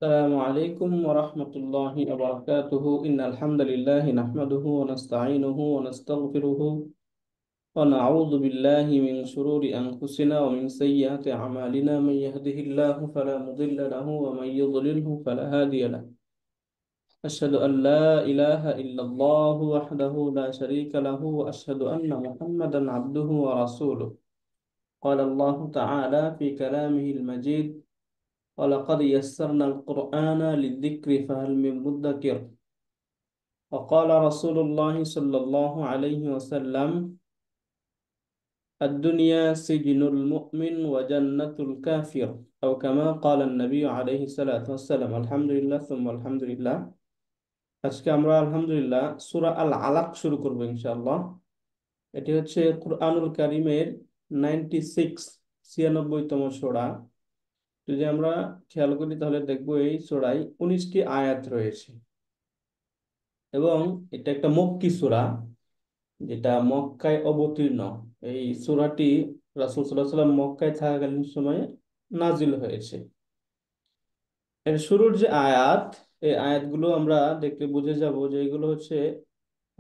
السلام عليكم ورحمة الله وبركاته إن الحمد لله نحمده ونستعينه ونستغفره ونعوذ بالله من شرور أنفسنا ومن سيئات أعمالنا من يهده الله فلا مضل له ومن يضلله فلا هادي له أشهد أن لا إله إلا الله وحده لا شريك له وأشهد أن محمدا عبده ورسوله قال الله تعالى في كلامه المجيد ولقد يسرنا القرآن للذكر فهل من مدكر وقال رسول الله صلى الله عليه وسلم الدنيا سجن المؤمن وجنة الكافر أو كما قال النبي عليه الصلاة والسلام الحمد لله ثم الحمد لله আজকে আমরা আলহামদুলিল্লাহ সূরা আল আলাক শুরু করব ইনশাআল্লাহ। এটি হচ্ছে কুরআনুল কারীমের 96 তম সূরা। যদি আমরা খেয়াল করি তাহলে দেখবো এই সূরায় 19টি আয়াত রয়েছে এবং এটা একটা মক্কি সূরা যেটা মক্কায় অবতীর্ণ। এই সূরাটি রাসূল সাল্লাল্লাহু আলাইহি ওয়াসাল্লাম মক্কায় থাকাকালীন সময়ে নাজিল হয়েছে। এর শুরুর যে আয়াত, এই আয়াতগুলো আমরা দেখলে বুঝে যাব যে এগুলো হচ্ছে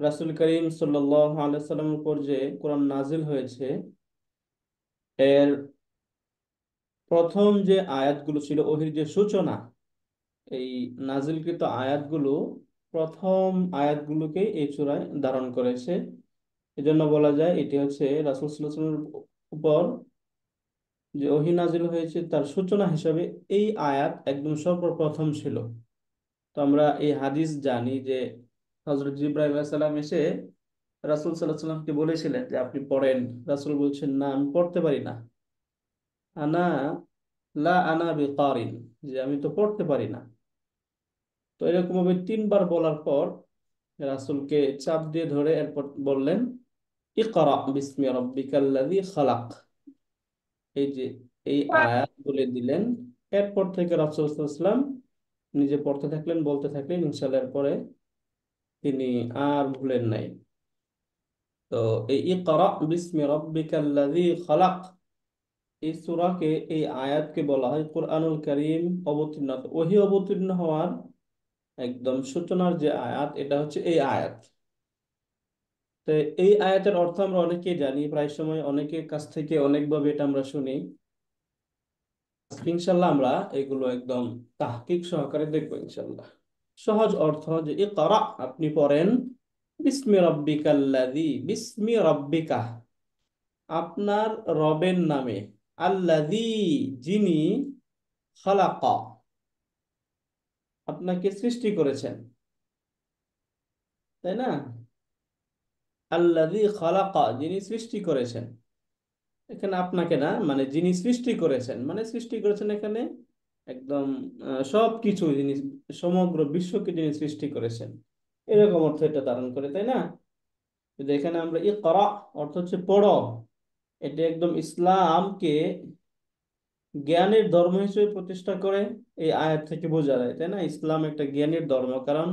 রাসূল করিম সাল্লাল্লাহু আলাইহি ওয়াসাল্লামের উপর যে কোরআন নাজিল হয়েছে এর প্রথম যে আয়াতগুলো ছিল ওহির যে সূচনা, এই নাজিলকৃত আয়াতগুলো প্রথম আয়াতগুলোকে এই সূরায় ধারণ করেছে। এজন্য বলা যায় এটি হচ্ছে রাসূল সাল্লাল্লাহু আলাইহি ওয়াসাল্লামের উপর যে ওহী নাজিল হয়েছে তার সূচনা হিসাবে এই আয়াত একদম সর্বপ্রথম ছিল। তো আমরা এই হাদিস জানি যে হযরত জিবরাইল আলাইহিস সালাম এসে রাসূল সাল্লাল্লাহু আলাইহি ওয়াসাল্লামকে বলেছিলেন যে আপনি পড়েন। রাসূল বলছেন না, আমি পড়তে পারি না। আনা আনা বিকারিন, যে আমি তো পড়তে পারি না। তো এরকম ভাবে তিনবার বলার পর রাসূলকে চাপ দিয়ে ধরে এরপর বললেন ইকরা বিসমি রাব্বিকাল্লাযী খালাক। এই যে এই আয়াত বলে দিলেন। এরপর থেকে রাসূল সাল্লাল্লাহু আলাইহি ওয়াসাল্লাম নিজে পড়তে থাকলেন, বলতে থাকলেন, ইনশাআল্লাহ এরপরে তিনি আর ভুলেন নাই। তো এই ইকরা বিসমি রাব্বিকাল্লাযী খালাক, এই সূরাকে, এই আয়াতকে বলা হয় কোরআনুল কারীম অবতীর্ণ, ওহী অবতীর্ণ হওয়ার একদম সূচনার যে আয়াত, এটা হচ্ছে এই আয়াত। তো এই আয়াতের অর্থ আমরা অনেকেই জানি, প্রায় সময় অনেকের কাছ থেকে অনেকভাবে এটা আমরা শুনি। ইনশাল্লাহ আমরা এগুলো একদম তাহকিক সহকারে দেখবো ইনশাল্লাহ। সহজ অর্থ যে ইকরা, আপনি পড়েন, বিসমি রাব্বিকাল্লাযী, বিসমি রাব্বিকা, আপনার রবের নামে, আল্লাযী, যিনি, খালাকা, আপনাকে সৃষ্টি করেছেন, তাই না? আল্লাযী খালাকা, যিনি সৃষ্টি করেছেন। এখানে আপনাকে না, মানে যিনি সৃষ্টি করেছেন, মানে সৃষ্টি করেছেন এখানে একদম সব কিছু যিনি, সমগ্র বিশ্বকে যিনি সৃষ্টি করেছেন, এরকম অর্থ এটা ধারণ করে, তাই না? কিন্তু এখানে আমরা ইকরা অর্থ হচ্ছে পড়ো। এটা একদম ইসলামকে জ্ঞানের ধর্ম হিসেবে প্রতিষ্ঠা করে এই আয়াত থেকে বোঝা যায়, তাই না? ইসলাম একটা জ্ঞানের ধর্ম, কারণ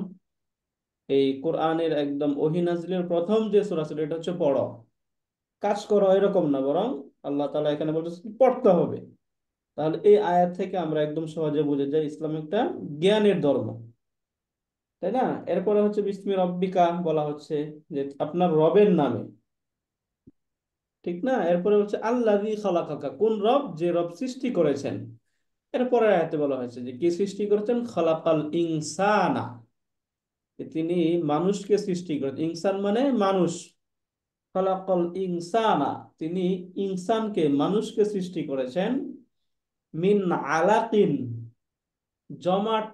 এই কোরআনের একদম ওহী নাযিলের প্রথম যে সূরা ছিল এটা হচ্ছে পড়ো, কাজ করো, এরকম না, বরং আল্লাহ তাআলা এখানে বলতেছে পড়তে হবে। তাহলে এই আয়াত থেকে আমরা একদম সহজে বুঝে যাই ইসলাম একটা জ্ঞানের ধর্ম, তাই না? এরপরে হচ্ছে বিসমি রব্বিকা বলা হচ্ছে যে আপনার রবের নামে, ঠিক না? এরপরে হচ্ছে আল্লাযী খালাকাকা, কোন রব? যে রব সৃষ্টি করেছেন। এরপরে আয়াতে বলা হয়েছে যে কি সৃষ্টি করেছেন, খালাকাল ইনসানা, যে তিনি মানুষকে সৃষ্টি করেছেন। ইনসান মানে মানুষ, খালাকাল ইনসানা, তিনি ইনসানকে, মানুষকে সৃষ্টি করেছেন, মিন আলাকিন, জমাট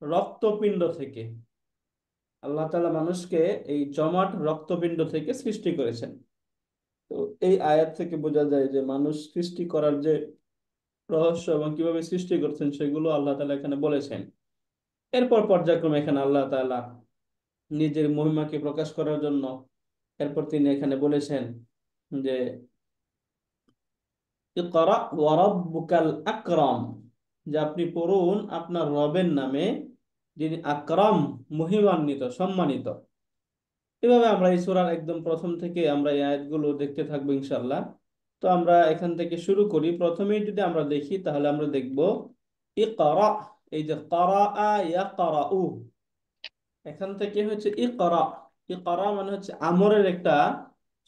রক্তপিণ্ড থেকে। আল্লাহ তাআলা মানুষকে এই জমাট রক্তপিণ্ড থেকে সৃষ্টি করেছেন। তো এই আয়াত থেকে বোঝা যায় যে মানুষ সৃষ্টি করার যে রহস্য এবং কিভাবে সৃষ্টি করছেন সেগুলো আল্লাহ তাআলা এখানে বলেছেন। এরপর পর্যায়ক্রমে এখানে আল্লাহ তাআলা নিজের মহিমাকে প্রকাশ করার জন্য এরপর তিনি এখানে বলেছেন যে ইকরা ওয়া রাব্বুকাল আকরাম, যে আপনি পড়ুন আপনার রবের নামে, যিনি আকরাম, মহিমান্বিত, সম্মানিত। এভাবে আমরা এই সূরার একদম প্রথম থেকে আমরা এই আয়াতগুলো দেখতে থাকবো ইনশাআল্লাহ। তো আমরা এখান থেকে শুরু করি। প্রথমেই যদি আমরা দেখি তাহলে আমরা দেখব ইকরা, এই যে করা ইয়াকরাউ, এখান থেকে হচ্ছে ইকরা। ইকরা মানে হচ্ছে আমরের একটা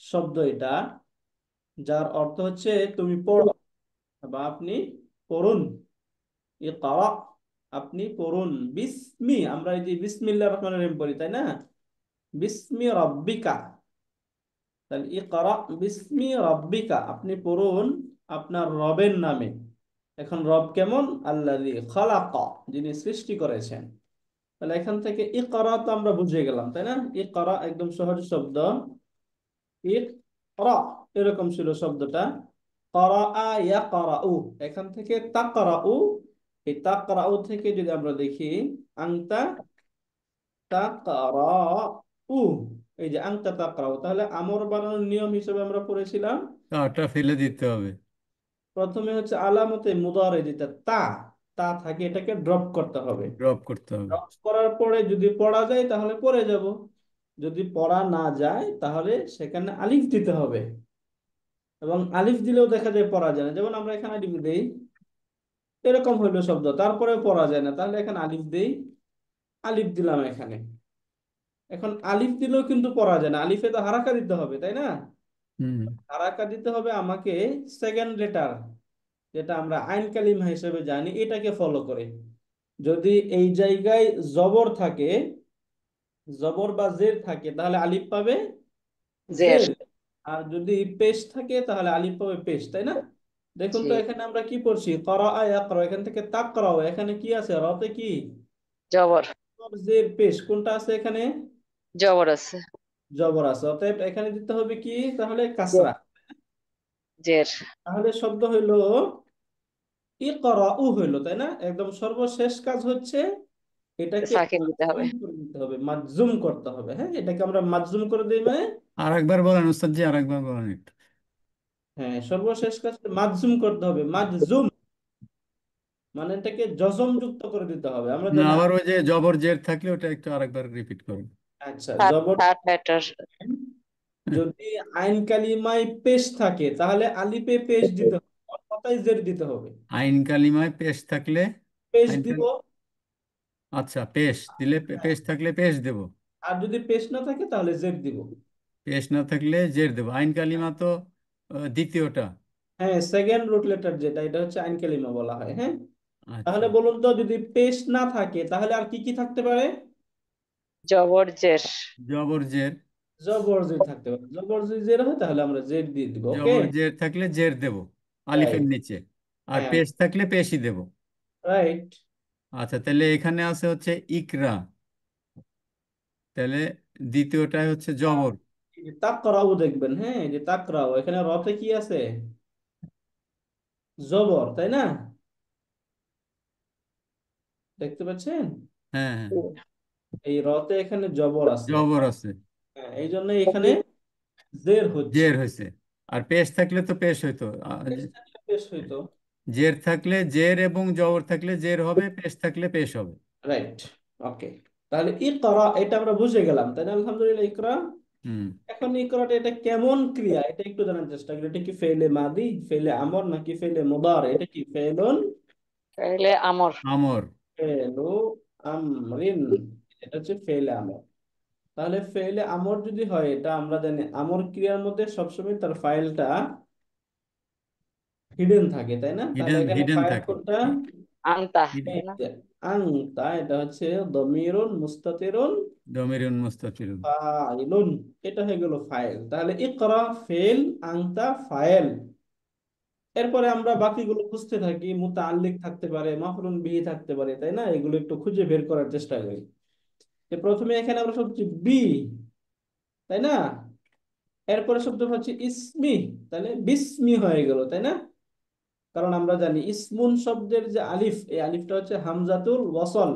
শব্দ এটা, যার অর্থ হচ্ছে তুমি পড়ো বা আপনি পড়ুন। ইকরা, আপনি পড়ুন। বিসমি, আমরা এই যে বিসমিল্লাহির রহমানির রহিম পড়ি তাই না, বিসমি রাব্বিকা। তাহলে ইকরা বিসমি রাব্বিকা, আপনি পড়ুন আপনার রবের নামে। এখন রব কেমন? আল্লাযী খালাকা, যিনি সৃষ্টি করেছেন। তাহলে এখান থেকে ইকরা তো আমরা বুঝে গেলাম তাই না, ইকরা একদম সহজ শব্দ। ইকরা, এরকম ছিল শব্দটা। ক্বারাআ ইয়াকরাউ, এখান থেকে তাকরাউ। এই তাকরাউ থেকে যদি আমরা দেখি, আনতা তাকরাউ, এই যে আনতা তাকরাউ, তাহলে আমর বানানোর নিয়ম হিসেবে আমরা পড়েছিলাম, তাটা ফেলে দিতে হবে। প্রথমে হচ্ছে আলামতে মুদারে যেটা তা, তা থাকে এটাকে ড্রপ করতে হবে। ড্রপ করতে হবে। ড্রপ করার পরে যদি পড়া যায় তাহলে পড়ে যাব, যদি পড়া না যায় তাহলে সেখানে আলিফ দিতে হবে। এবং আলিফ দিলেও দেখা যায় পড়া যায় না, যেমন আমরা এখানে আলিফ দেই, এরকম হইলো শব্দ তারপরে পড়া যায় না, তাহলে এখানে আলিফ দেই, আলিফ দিলাম এখানে। এখন আলিফ দিলেও কিন্তু পড়া যায় না, আলিফে তো হারাকা দিতে হবে তাই না। হুম। হারাকা দিতে হবে আমাকে সেকেন্ড লেটার, যেটা আমরা আইন কালিমা হিসেবে জানি, এটাকে ফলো করে। যদি এই জায়গায় জবর থাকে, জবর বা জের থাকে, তাহলে আলিফ পাবে জের। জের। আর যদি পেশ থাকে তাহলে আলিফ পাবে পেশ, তাই না। দেখুন জি। তো এখানে আমরা কি পড়ছি, করা ইয়াকরা, এখান থেকে তাকরাও, এখানে কি আছে, রতে কি জবর। জের পেশ, কোনটা আছে এখানে? জবর আছে। জবর আছে, অতএব এখানে দিতে হবে কি তাহলে, জের। কাসরা। জের। তাহলে শব্দ হইলো ইকরাউ হইলো, তাই না। একদম সর্বশেষ কাজ হচ্ছে এটাকে সাকিন দিতে হবে। মাজজুম করে দিতে হবে, মাজজুম করতে হবে। হ্যাঁ, এটাকে আমরা মাজজুম করে দিই মানে, আর একবার বলেন উস্তাদ জি, আর একবার বলেন একটু। হ্যাঁ সর্বশেষ কাজ মাজজুম করতে হবে, মাজজুম মানে এটাকে জজম যুক্ত করে দিতে হবে, আমরা না, জানি। আবার ওই যে জবর জের থাকলে ওটা একটু আরেকবার রিপিট করুন। আচ্ছা, থার্ড জবর, থার্ড লেটার। যদি আইন কালিমায় পেশ থাকে তাহলে আলিফে পেশ দিতে হবে, অন্যথায় জের দিতে হবে। আইন কালিমায় পেশ থাকলে, পেশ আইন দিব। আচ্ছা, পেশ দিলে, হ্যাঁ, পেশ থাকলে পেশ দেব। আর যদি পেশ না থাকে তাহলে জের দিব। পেশ না থাকলে জের দেব। আইন কালিমা তো দ্বিতীয়টা। হ্যাঁ, সেকেন্ড রুট লেটার যেটা, এটা হচ্ছে আইন কালিমা বলা হয়। হ্যাঁ, আচ্ছা। তাহলে বলুন তো, যদি পেশ না থাকে তাহলে আর কি কি থাকতে পারে? জবর জের। জবর জের। জবর জের থাকতে পারে, জবর যদি জের হয় তাহলে আমরা জের দিয়ে দিব। ওকে, জবর জের থাকলে জের দেব আলিফের রাইট। নিচে। আর হ্যাঁ, পেশ থাকলে পেশই দেব। রাইট। আচ্ছা, তাহলে এখানে আছে হচ্ছে ইকরা, তাহলে দ্বিতীয়টায় হচ্ছে জবর। তাকরাউ দেখবেন, হ্যাঁ, এই যে তাকরাউ, এখানে রতে কি আছে, জবর, তাই না, দেখতে পাচ্ছেন। হ্যাঁ, হ্যাঁ, এই রতে এখানে জবর আছে। জবর আছে। হ্যাঁ, এই জন্য এখানে জের হচ্ছে। জের হয়েছে। আর পেশ থাকলে তো পেশ হইতো। পেশ থাকলে পেশ হইতো। জের থাকলে জের এবং জবর থাকলে জের হবে, পেশ থাকলে পেশ হবে। রাইট। ওকে, তাহলে ইকরা এটা আমরা বুঝে গেলাম তাই না, আলহামদুলিল্লাহ। ইকরা, হুম। এখন ইকরাটা এটা কেমন ক্রিয়া এটা একটু জানার চেষ্টা করি। এটা কি ফেলে মাদি, ফেলে আমর, নাকি ফেলে মুদারে? এটা কি ফেলুন, তাহলে আমর। আমর। ফেলু আমরিন, এটা হচ্ছে ফেলে আমর। তাহলে ফেলে আমর যদি হয়, এটা আমরা জানি আমর ক্রিয়ার মধ্যে সবসময় তার ফাইলটা হিডেন থাকে তাই না। তাহলে হিডেন এখানে হিডেন ফাইল থাকে। কোনটা? আনতা, হিডেন। তাই না? আংতা, এটা হচ্ছে দমিরুন মুস্তাতিরুন দমিরুন মুস্তাতিরুন। ফাইলুন, এটা হয়ে গেল ফাইল। তাহলে ইকরা ফেল, আংতা ফাইল। এরপরে আমরা বাকিগুলো খুঁজতে থাকি, মুতাআল্লিক থাকতে পারে, মাফউলুন বিহি থাকতে পারে, তাই না, এগুলো একটু খুঁজে বের করার চেষ্টা করি। তো প্রথমে এখানে আমরা শব্দ বি, তাই না, এরপরে শব্দ হচ্ছে ইসমি, তাহলে বিসমি হয়ে গেল, তাই না। কারণ আমরা জানি ইসমুন শব্দের যে আলিফ, এই আলিফটা হচ্ছে হামজাতুল ওয়াসল।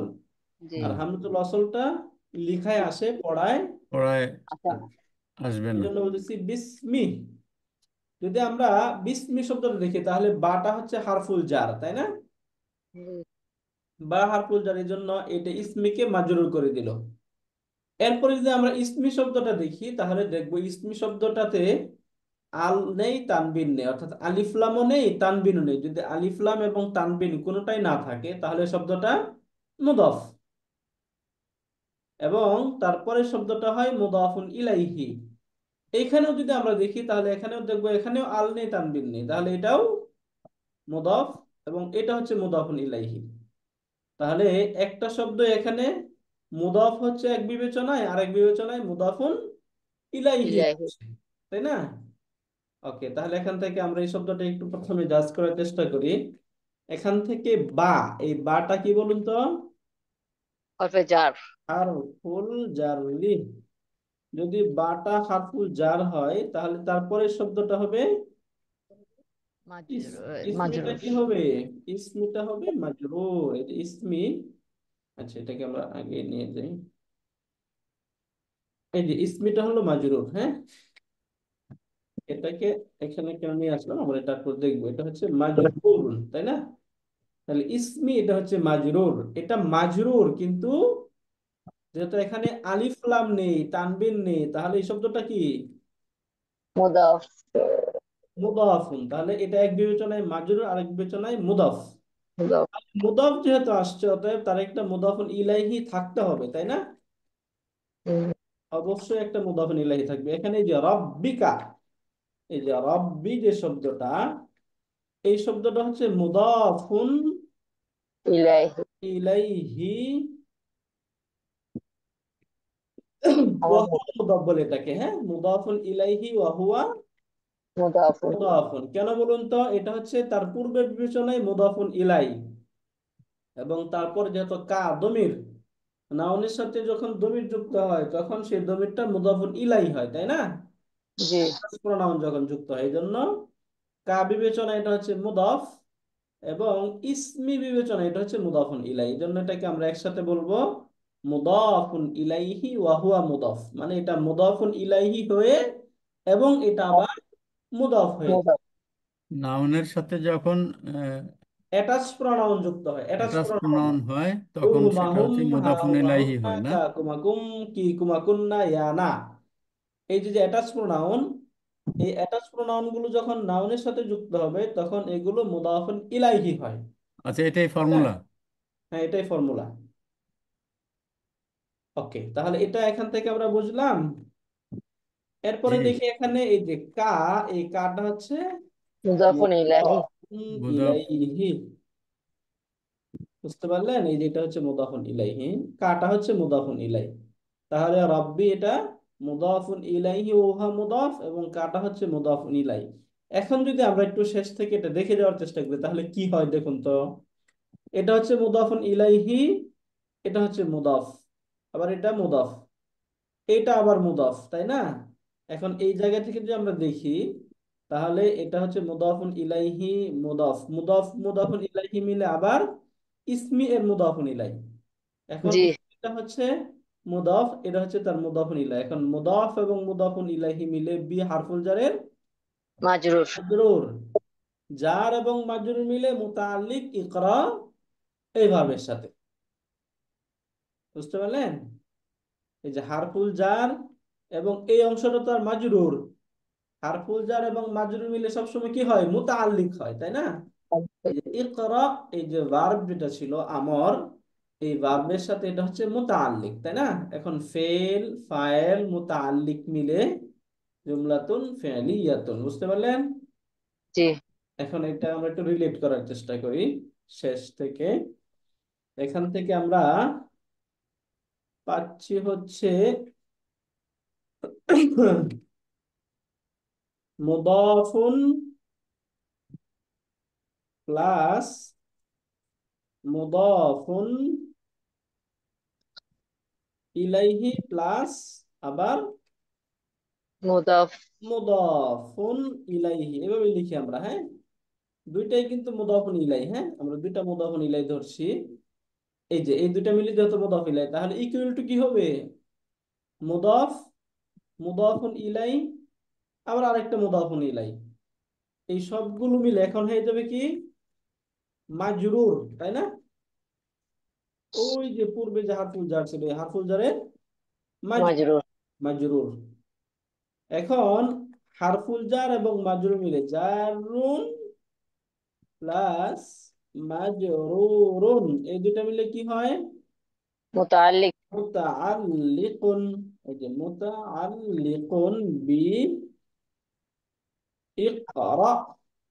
জি। আর হামজাতুল ওয়াসলটা লিখায় আসে, পড়ায় পড়ায় আচ্ছা। আসবে এই না। জন্য বলতেছি বিসমি। যদি আমরা বিসমি শব্দটা দেখি তাহলে বাটা হচ্ছে হারফুল জার, তাই না, জি। বা হারফুল জার, এই জন্য এটা ইসমিকে মাজরুর করে দিল। এরপরে যদি আমরা ইসমি শব্দটা দেখি তাহলে দেখবো ইসমি শব্দটাতে আল নেই তানবিন নেই, অর্থাৎ আলিফ লামও নেই তানবিনও নেই, যদি আলিফ লাম এবং তানবিন কোনোটাই না থাকে তাহলে শব্দটা মুদাফ, এবং তারপরে শব্দটা হয় মুদাফুন ইলাইহি। এইখানেও যদি আমরা দেখি তাহলে এখানেও দেখবো এখানেও আল নেই তানবিন নেই, তাহলে এটাও মুদাফ এবং এটা হচ্ছে মুদাফুন ইলাইহি। তাহলে একটা শব্দ এখানে মুদাফ হচ্ছে এক বিবেচনায়, আর এক বিবেচনায় মুদাফুন ইলাইহি ইলাহি। হচ্ছে, তাই না? ওকে, তাহলে এখান থেকে আমরা এই শব্দটা একটু প্রথমে জাজ করার চেষ্টা করি। এখান থেকে বা, এই বাটা কি বলুন তো? হরফে জার। হারফুল জারলি। যদি বাটা হারফুল জার হয় তাহলে তারপরে শব্দটা হবে ইসমিটা মাজরুর। কি হবে? ইসমিটা হবে মাজরুর, এটা ইসমি। আচ্ছা, এটাকে আমরা আগে নিয়ে যাই। এই যে ইসমিটা হলো মাজরুর, হ্যাঁ। এটাকে এখানে কেন নিয়ে আসলাম আমরা, এটা একটু দেখবো। এটা হচ্ছে মাজরুর, তাই না? তাহলে ইসমি এটা হচ্ছে মাজরুর, এটা মাজরুর, কিন্তু যেহেতু এখানে আলিফ লাম নেই তানবিন নেই, তাহলে এই শব্দটা কি? মুদাফ। মুদাফুন। তাহলে এটা এক বিবেচনায় মাজরুর, আরেক বিবেচনায় মুদাফ। মুদাফ। মুদাফ যেহেতু আসছে, অতএব তার একটা মুদাফুন ইলাইহি থাকতে হবে, তাই না? হুম, অবশ্যই একটা মুদাফুন ইলাইহি থাকবে। এখানে এই যে রব্বিকা, এই যে রব্বি যে শব্দটা, এই শব্দটা হচ্ছে মুদাফুন ইলাহি। ইলাইহি, ওয়া আমার হুয়া মুদাফ বলে এটাকে, হ্যাঁ, মুদাফুন ইলাইহি ওয়া হুয়া মুদাফুন। মুদাফুন। কেন বলুন তো? এটা হচ্ছে তার পূর্বে বিবেচনায় মুদাফুন ইলাই, এবং তারপর যেহেতু কা দমির, নাউনের সাথে যখন দমির যুক্ত হয় তখন সেই দমিরটা মুদাফুন ইলাই হয়, তাই না? জি। প্রোনাউন যখন যুক্ত হয়, এই জন্য কা বিবেচনা এটা হচ্ছে মুদাফ, এবং ইসমি বিবেচনা এটা হচ্ছে মুদাফুন ইলাই। এই জন্য এটাকে আমরা একসাথে বলবো মুদাফুন ইলাইহি ওয়া হুয়া মুদাফ, মানে এটা মুদাফুন ইলাইহি হয়ে এবং এটা আবার মুদাফ হয়েছে। মুদাফ। নাউনের সাথে যখন অ্যাটাচ প্রোনাউন যুক্ত হয়, অ্যাটাচ অ্যাটাচ প্রোনাউন, প্রোনাউন হয় তখন হুমা সেটা হুম, হচ্ছে হা মুদাফুন হুমা ইলাইহি হুন্না, হয় না? কা কুমা কুম, কি কুমা কুন্না, ইয়া না। এই যে অ্যাটাচ প্রোনাউন, এই অ্যাটাচ প্রোনাউন গুলো যখন নাউনের সাথে যুক্ত হবে তখন এগুলো মুদাফুন ইলাইহি হয়, আচ্ছা, এটাই ঠিক না? ফর্মুলা। হ্যাঁ, এটাই ফর্মুলা। ওকে, তাহলে এটা এখান থেকে আমরা বুঝলাম। জি, এরপরে দেখি এখানে এই যে কা, এই কাটা হচ্ছে মুদাফুন ইলাহি। মুদাফুন মুদাফ। ইলাইহি। বুঝতে পারলেন? এই যে এটা হচ্ছে মুদাফুন ইলাইহি, কাটা হচ্ছে মুদাফুন ইলাই। তাহলে রাব্বি এটা মুদাফুন ইলাইহি ওহা মুদাফ, এবং কাটা হচ্ছে মুদাফুন ইলাই। এখন যদি আমরা একটু শেষ থেকে এটা দেখে যাওয়ার চেষ্টা করি তাহলে কি হয় দেখুন তো। এটা হচ্ছে মুদাফুন ইলাইহি, এটা হচ্ছে মুদাফ, আবার এটা মুদাফ, এটা আবার মুদাফ, তাই না? এখন এই জায়গা থেকে যদি আমরা দেখি তাহলে এটা হচ্ছে মুদাফুন ইলাইহি, মুদাফ মুদাফ মুদাফুন ইলাইহি মিলে আবার ইসমি এর মুদাফুন ইলাইহি। এখন জি। এটা হচ্ছে মুদাফ, এটা হচ্ছে তার মুদাফুন ইলাইহি। এখন মুদাফ এবং মুদাফুন ইলাইহি মিলে বি হারফুল জারের মাজরুর। মাজরুর, জার এবং মাজরুর মিলে মুতাআল্লিক ইকরা এই ভাবের সাথে। বুঝতে পারলেন? এই যে হারফুল জার এবং এই অংশটা তো আর মাজরুর, হারফুল জার এবং মাজরুর মিলে সবসময় কি হয়? মুতাআল্লিক হয়, তাই না? এই যে ইকরা, এই যে ভার্ব যেটা ছিল আমর, এই ভার্বের সাথে এটা হচ্ছে মুতাআল্লিক, তাই না? এখন ফেল ফাইল মুতাআল্লিক মিলে জুমলাতুন ফি'লিয়াতুন। বুঝতে পারলেন? জি। এখন এটা আমরা একটু রিলেট করার চেষ্টা করি শেষ থেকে। এখান থেকে আমরা পাচ্ছি হচ্ছে মুদাফুন প্লাস মুদাফুন ইলাইহি প্লাস আবার মুদাফ। মুদাফুন ইলাইহি, এভাবে লিখি আমরা, হ্যাঁ। দুইটাই কিন্তু মুদাফুন ইলাই, হ্যাঁ, আমরা দুইটা মুদাফুন ইলাই ধরছি। এই যে এই দুইটা মিলে যেহেতু মুদাফ ইলাই, তাহলে ইকুয়াল টু কি হবে? মুদাফ, মুদাফুন ইলাই, আবার আরেকটা মুদাফুন ইলাই, এই সবগুলো মিলে এখন হয়ে যাবে কি? মাজরুর, তাই না? ওই যে পূর্বে যে হারফুল জার ছিল, হারফুল জারে মাজরুর, মাজরুর। মাজরুর। এখন হারফুল জার এবং মাজরুর মিলে, জারুন প্লাস মাজরুরুন, এই দুটা মিলে কি হয়? মুতাআল্লিক। মুতাআল্লিকুন। এই যে মুতাআল্লিকুন বি ইকরা।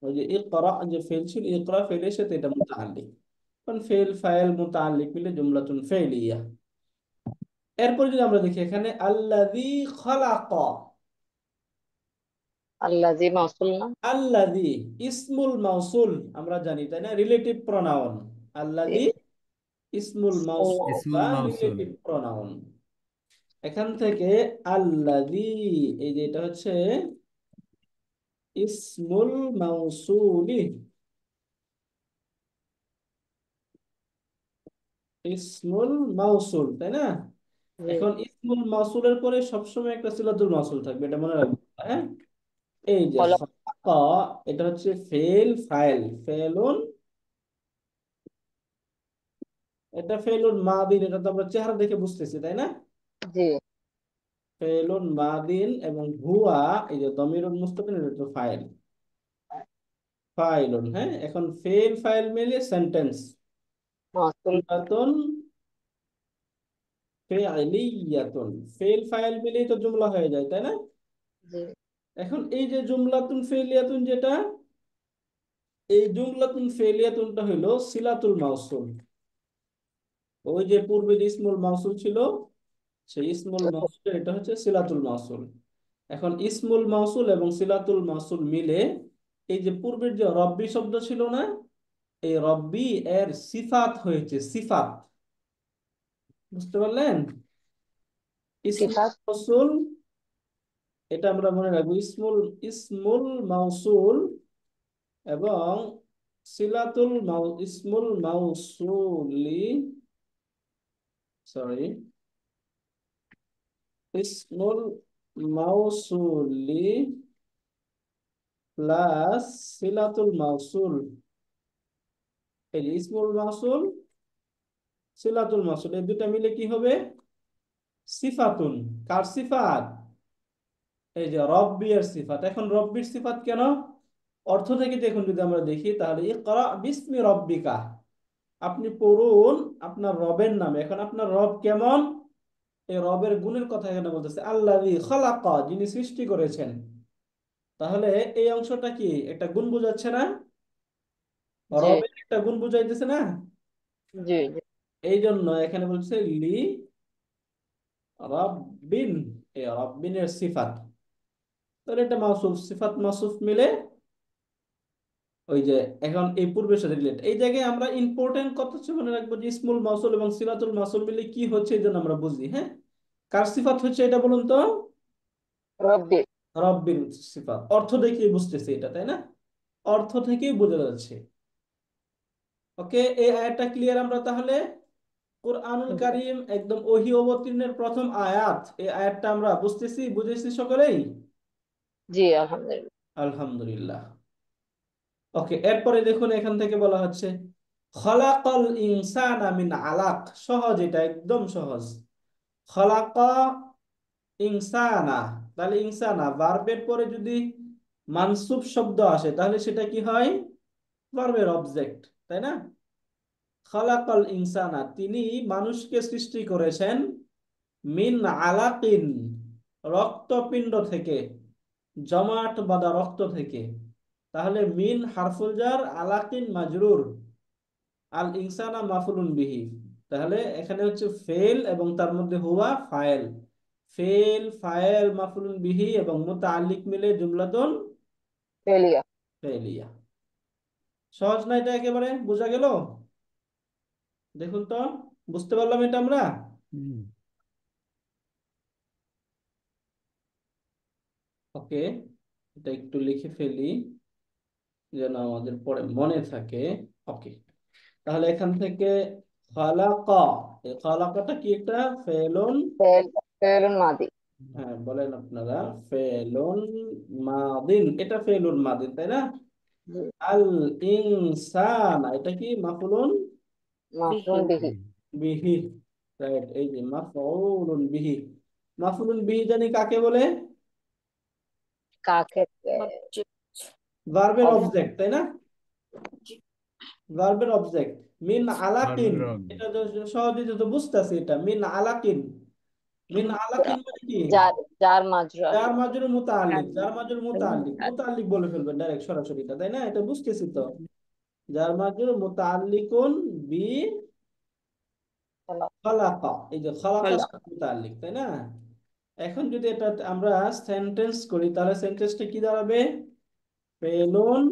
ওই যে ইকরা যে ফেল ছিল, ইকরা ফেলের সাথে এটা মুতাআল্লিক। কারণ ফেল ফাইল মুতাআল্লিক মিলে জুমলাতুন ফাইলিয়া। এরপর যদি আমরা দেখি এখানে আল্লাযী খালাকা, আল্লাযী মাউসুল না? আল্লাযী ইসমুল মাউসুল আমরা জানি তাই না, রিলেটিভ প্রোনাউন। জি। আল্লাযী ইসমুল ইসমুল মাউসুল ইসমুল বা মাউসুল। Relative pronoun. এখান থেকে আল্লাযী, এই যে এটা হচ্ছে ইসমুল মাউসুলি, ইসমুল মাউসুল তাই না? জি। এখন ইসমুল মাউসুলের পরে সবসময় একটা সিলাতুল মাউসুল থাকবে, এটা মনে রাখবে, হ্যাঁ? এই যে খলক। খালাকা, এটা হচ্ছে ফেল ফাইল, ফেলুন, এটা ফেলুন মাদিন, এটা তো আমরা চেহারা দেখে বুঝতেছি তাই না? জি। ফেলুন মাদিন এবং হুয়া, এই যে দমিরুল মুস্তাতির, এটা তো ফাইল, ফাইলুন। হ্যাঁ, এখন ফেল ফাইল মিলে সেন্টেন্স, মাউসুল। জুমলাতুন ফেইলিয়াতুন, ফেল ফাইল মিলেই তো জুমলা হয়ে যায় তাই না? জি। এখন এই যে জুমলাতুন ফেলিয়াতুন যেটা, এই জুমলাতুন ফেলিয়াতুনটা হইলো সিলাতুল মাউসুল। ওই যে পূর্বে যে ইসমুল মাউসুল ছিল, সেই ইসমুল মাউসুল এটা হচ্ছে সিলাতুল মাউসুল। এখন ইসমুল মাউসুল এবং সিলাতুল মাউসুল মিলে এই যে পূর্বের যে রব্বি শব্দ ছিল না, এই রব্বি এর সিফাত হয়েছে, সিফাত। বুঝতে পারলেন? ইসমুল সিফাত। মাউসুল, এটা আমরা মনে রাখবো, ইসমুল ইসমুল মাউসুল এবং ইসমুল মাউসুলি, সরি, ইসমুল মাউসুলি প্লাস সিলাতুল মাউসুল। এই যে ইসমুল মাউসুল, সিলাতুল মাউসুল, এই দুটা মিলে কি হবে? সিফাতুন। কার সিফাত? এই যে রব্বি এর সিফাত। এখন রব্বির সিফাত কেন? অর্থ থেকে দেখুন, যদি আমরা দেখি তাহলে ইকরা বিসমি রব্বিকা, আপনি পড়ুন আপনার রবের নামে। এখন আপনার রব কেমন? এই রবের গুণের কথা এখানে বলতেছে, আল্লাযী খালাকা, যিনি সৃষ্টি করেছেন। তাহলে এই অংশটা কি একটা গুণ বোঝাচ্ছে না? জি। রবের একটা গুণ বুঝাইতেছে না? জি। জি। এই জন্য এখানে বলছে লি রাব্বিন, এই রাব্বিনের সিফাত। তাহলে এটা মাউসুফ সিফাত মাউসুফ মিলে ওই যে, এখন এই পূর্বের সাথে রিলেট। এই জায়গায় আমরা ইম্পর্টেন্ট কথা হচ্ছে মনে রাখবো যে ইসমুল মাউসুল এবং সিলাতুল মাউসুল মিলে কি হচ্ছে, এই জন্য আমরা বুঝি। হ্যাঁ, কার সিফাত হচ্ছে এটা বলুন তো? রব্বি। রব্বির সিফাত। অর্থ দেখেই বুঝতেছি এটা তাই না? অর্থ থেকেই বোঝা যাচ্ছে। ওকে, এই আয়াতটা ক্লিয়ার আমরা তাহলে? কোরআনুল কারীম একদম ওহী অবতীর্ণের প্রথম আয়াত, এই আয়াতটা আমরা বুঝতেছি, বুঝেছি সকলেই? জি, আলহামদুলিল্লাহ। আলহামদুলিল্লাহ। ওকে, এরপরে দেখুন এখান থেকে বলা হচ্ছে খলাকাল ইনসানা মিন আলাক। সহজ, এটা একদম সহজ। খলাকা ইনসানা, তাহলে ইনসানা ভার্বের পরে যদি মানসুব শব্দ আসে তাহলে সেটা কি হয়? ভার্বের অবজেক্ট, তাই না? খলাকাল ইনসানা, তিনি মানুষকে সৃষ্টি করেছেন, মিন আলাকিন, রক্তপিণ্ড থেকে, জমাট বাঁধা রক্ত থেকে। তাহলে মিন হারফুল জার, আলাকিন মাজরুর, আল ইনসানা মাফুলুন বিহি। তাহলে এখানে হচ্ছে ফেল এবং তার মধ্যে হুয়া ফাইল, ফেল ফাইল মাফুলুন বিহি এবং মুতাআল্লিক মিলে জুমলাতুন ফেলিয়া। ফেলিয়া। সহজ না এটা? একেবারে বোঝা গেল? দেখুন তো, বুঝতে পারলাম এটা আমরা? হুম। ওকে, এটা একটু লিখে ফেলি যেন আমাদের পরে মনে থাকে। ওকে, তাহলে এখান থেকে খালাকা, এই খালাকাটা কি? একটা ফেলুন। ফেল, ফেলুন মাদি। হ্যাঁ, বলেন আপনারা, ফেলুন মাদিন, এটা ফেলুন মাদিন তাই না? জি। আল ইনসান, এটা কি? মাফুলুন মাফরুন বিহি। বিহি। রাইট, এই যে মাফউলুন বিহি। মাফুলুন বিহি জানি কাকে বলে? কাকে ভার্বের অব- অবজেক্ট, তাই না? ভার্বের অবজেক্ট। মিন আলাকিন, ভার্বের এটা তো সহজে তো বুঝতেছি, এটা মিন আলাকিন। মিন আলাকিন মানে কি? যার যার মাজরুর যার মাজরুর মুতাআল্লিক, যার মাজরুর মুতাআল্লিক, মুতাআল্লিক বলে ফেলবেন ডাইরেক্ট সরাসরি এটা, তাই না? এটা বুঝতেছি তো। যার মাজরুর মুতাআল্লিকুন বি খালাকা, এই যে খালাকা মুতাআল্লিক, তাই না? এখন যদি এটা আমরা সেন্টেন্স করি তাহলে সেন্টেন্সটা কি দাঁড়াবে? ফেলুন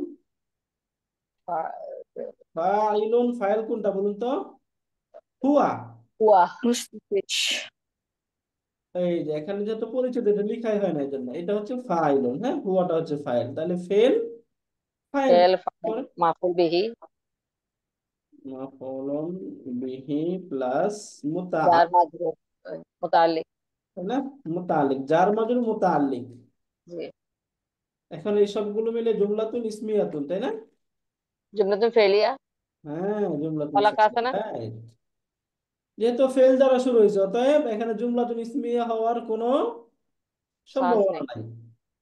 ফাইলুন, ফাইল কোনটা বলুন তো? হুয়া। হুয়া। এই যে এখানে যেহেতু পরিচিত, এটা লিখাই হয় না, এই জন্য এটা হচ্ছে ফাইলুন, হ্যাঁ, হুয়াটা হচ্ছে ফাইল, তাহলে ফেল ফাইল। ফেল মাফুল বিহি মাফউলুন বিহি প্লাস মুতা, যার মাজরুর মুতাআল্লিক। তাই না? মুতাআল্লিক, যার মাজরুর মুতাআল্লিক। জি। এখন এই সবগুলো মিলে জুমলাতুন ইসমিয়াতুন, তাই না? জুমলাতুন ফেলিয়া হ্যাঁ, জুমলাতুন ফালাকা আছে না? ইসমিয়া, right। যেহেতু ফেল দ্বারা শুরু হয়েছে, অতএব এখানে জুমলাতুন ইসমিয়া হওয়ার কোনো চান্স সম্ভাবনা নেই। নাই।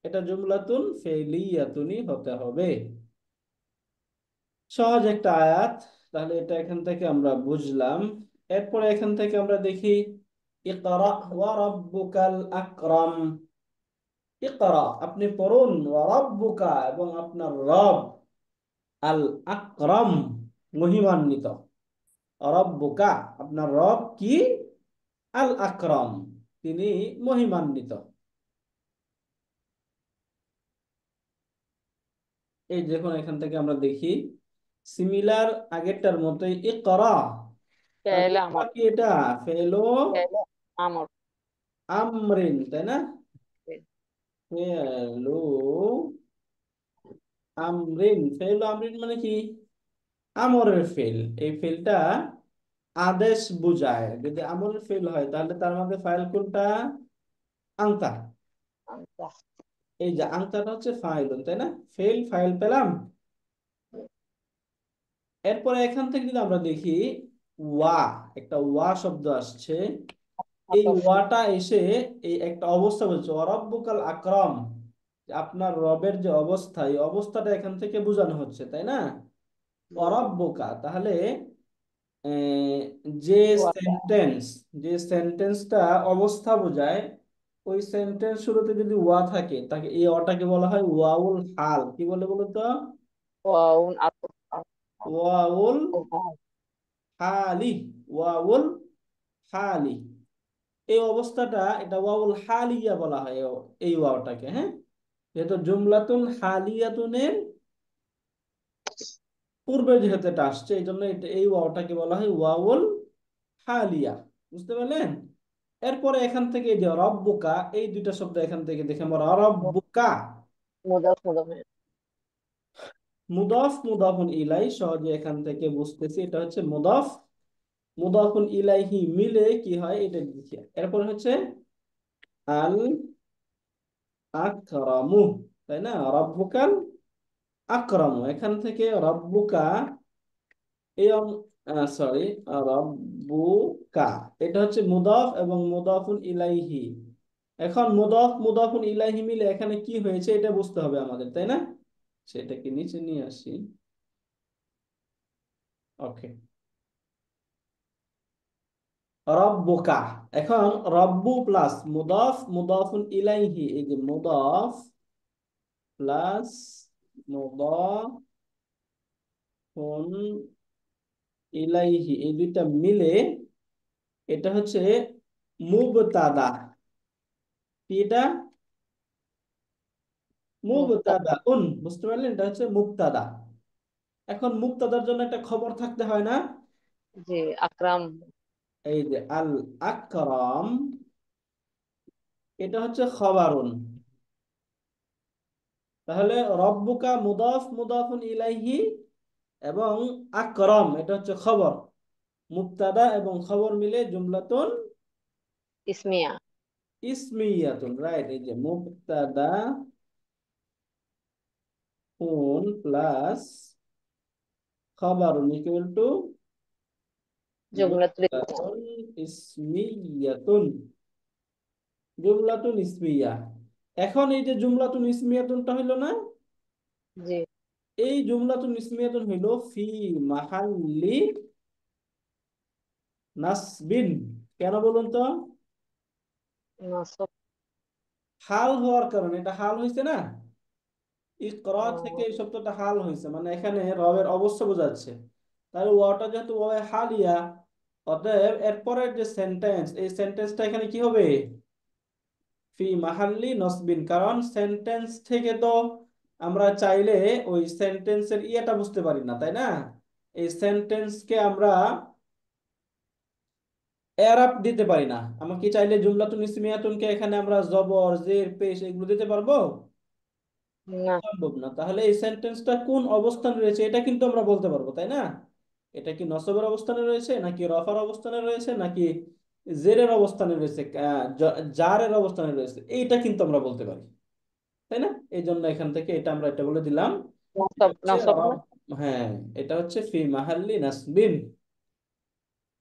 এটা জুমলাতুন ফেলিয়াতুনই হতে হবে। সহজ একটা আয়াত, তাহলে এটা এখান থেকে আমরা বুঝলাম। এরপরে এখান থেকে আমরা দেখি ইকরা ওয়া রাব্বুকাল আকরাম। ইকরা, আপনি পড়ুন, ওয়া রাব্বুকা, এবং আপনার রব, আল আকরাম, মহিমান্বিত। রব্বুকা, আপনার রব কি? আল আকরাম, তিনি মহিমান্বিত। এই দেখুন এখান থেকে আমরা দেখি সিমিলার আগেরটার মতোই ইকরা, তাহলে ফেল ইকরা আমর। কি? এটা ফেলো ফেল আমর। আমরিন, তাই না? ফেলো আমরিন, ফেলো আমরিন মানে কি? আমরের ফেল। এই ফেলটা আদেশ বুঝায়। যদি আমরের ফেল হয় তাহলে তার মধ্যে ফাইল কোনটা? আনতা। আচ্ছা। এই যে আনতাটা হচ্ছে ফাইলুন, তাই না? ফেল ফাইল পেলাম। এরপরে এখান থেকে যদি আমরা দেখি ওয়া, একটা ওয়া শব্দ আসছে। এই আতফ। ওয়াটা এসে এই একটা অবস্থা বলছে, রব্বুকাল আকরাম, আপনার রবের যে অবস্থা, এই অবস্থাটা এখান থেকে বোঝানো হচ্ছে, তাই না? রব্বুকা, তাহলে আহ, যে ওয়াটা সেন্টেন্স, যে সেন্টেন্সটা অবস্থা বোঝায়, ওই সেন্টেন্স শুরুতে যদি ওয়া থাকে তাকে, এই ওয়াটাকে বলা হয় ওয়াউল হাল। কি বলে বলো তো? ওয়াউন আতফ। ওয়াউল হালি, ওয়াউল হালি। এই অবস্থাটা, এটা ওয়াউল হালিয়া বলা হয় এই ওয়াওটাকে, হ্যাঁ। যেহেতু জুমলাতুন হালিয়াতুনের পূর্বে যেহেতু এটা আসছে, এই জন্য এই ওয়াওটাকে বলা হয় ওয়াউল হালিয়া। বুঝতে পারলেন? এরপরে এখান থেকে এই যে রব্বুকা, এই দুইটা শব্দ এখান থেকে দেখে আমরা রব্বুকা, মুদাফ মুদাফ মুদাফ মুদাফুন ইলাই, সহজে এখান থেকে বুঝতেছি এটা হচ্ছে মুদাফ মুদাফুন ইলাইহি মিলে কি হয় এটা দেখি। এরপরে হচ্ছে আল আকরামু, তাই না? রব্বুকাল আকরামু, এখান থেকে রব্বুকা, এই সরি, রব্বুকা, এটা হচ্ছে মুদাফ এবং মুদাফুন ইলাইহি। এখন মুদাফ মুদাফুন ইলাইহি মিলে এখানে কি হয়েছে এটা বুঝতে হবে আমাদের, তাই না? সেটাকে নিচে নিয়ে আসি। ওকে, রব্বুকা। এখন রব্বু প্লাস মুদাফ মুদাফুন ইলাইহি, এই যে মুদাফ প্লাস মুদাফুন ইলাইহি, এই দুইটা মিলে এটা হচ্ছে মুবতাদা। কি এটা? মুবতাদা। মুবতাদা উন, বুঝতে পারলেন? এটা হচ্ছে মুবতাদা। এখন মুবতাদার জন্য একটা খবর থাকতে হয় না? জি। আকরাম। এই যে আল আকরাম, এটা হচ্ছে খবরুন। তাহলে রব্বুকা মুদাফ মুদাফুন ইলাইহি এবং আকরাম এটা হচ্ছে খবর। মুবতাদা এবং খবর মিলে জুমলাতুন ইসমিয়া। ইসমিয়াতুন, রাইট। এই যে মুবতাদা উন প্লাস খবরুন ইকুয়াল টু জুমলাতুল ইসমিয়া। জুমলাতুন ইসমিয়াতুন, জুমলাতুন ইসমিয়া। এখন এই যে জুমলাতুন ইসমিয়াতুনটা হইলো না, জি। এই জুমলাতুন ইসমিয়াতুন হইলো ফি মাহাল্লি নাসবিন। কেন বলুন তো? নাসব। হাল হওয়ার কারণে, এটা হাল হয়েছে না, ইকরা থেকে ও, এই শব্দটা হাল হয়েছে, মানে এখানে রবের অবস্থা বোঝাচ্ছে। তাহলে ওয়াটা যেহেতু ওয়াবে হালিয়া, অতএব এরপরের যে সেন্টেন্স, এই সেন্টেন্সটা এখানে কি হবে? ফি মাহাল্লি নসবিন। কারণ সেন্টেন্স থেকে তো আমরা চাইলে ওই সেন্টেন্সের ইয়েটা বুঝতে পারি না, তাই না? এই সেন্টেন্সকে আমরা এরাব দিতে পারি না। আমরা কি চাইলে জুমলাতুন ইসমিয়াতুনকে এখানে আমরা জবর জের পেশ এগুলো দিতে পারবো? না। সম্ভব না। তাহলে এই সেন্টেন্সটা কোন অবস্থানে রয়েছে এটা কিন্তু আমরা বলতে পারবো, তাই না? এটা কি নসবের অবস্থানে রয়েছে, নাকি রফার অবস্থানে রয়েছে, নাকি জেরের অবস্থানে রয়েছে, জারের অবস্থানে রয়েছে, এইটা কিন্তু আমরা বলতে পারি, তাই না? এই জন্য এখান থেকে এটা আমরা এটা বলে দিলাম, এটা নাসব, হচ্ছে নাসব না। রব। হ্যাঁ, এটা হচ্ছে ফি মাহাল্লি নাসবিন।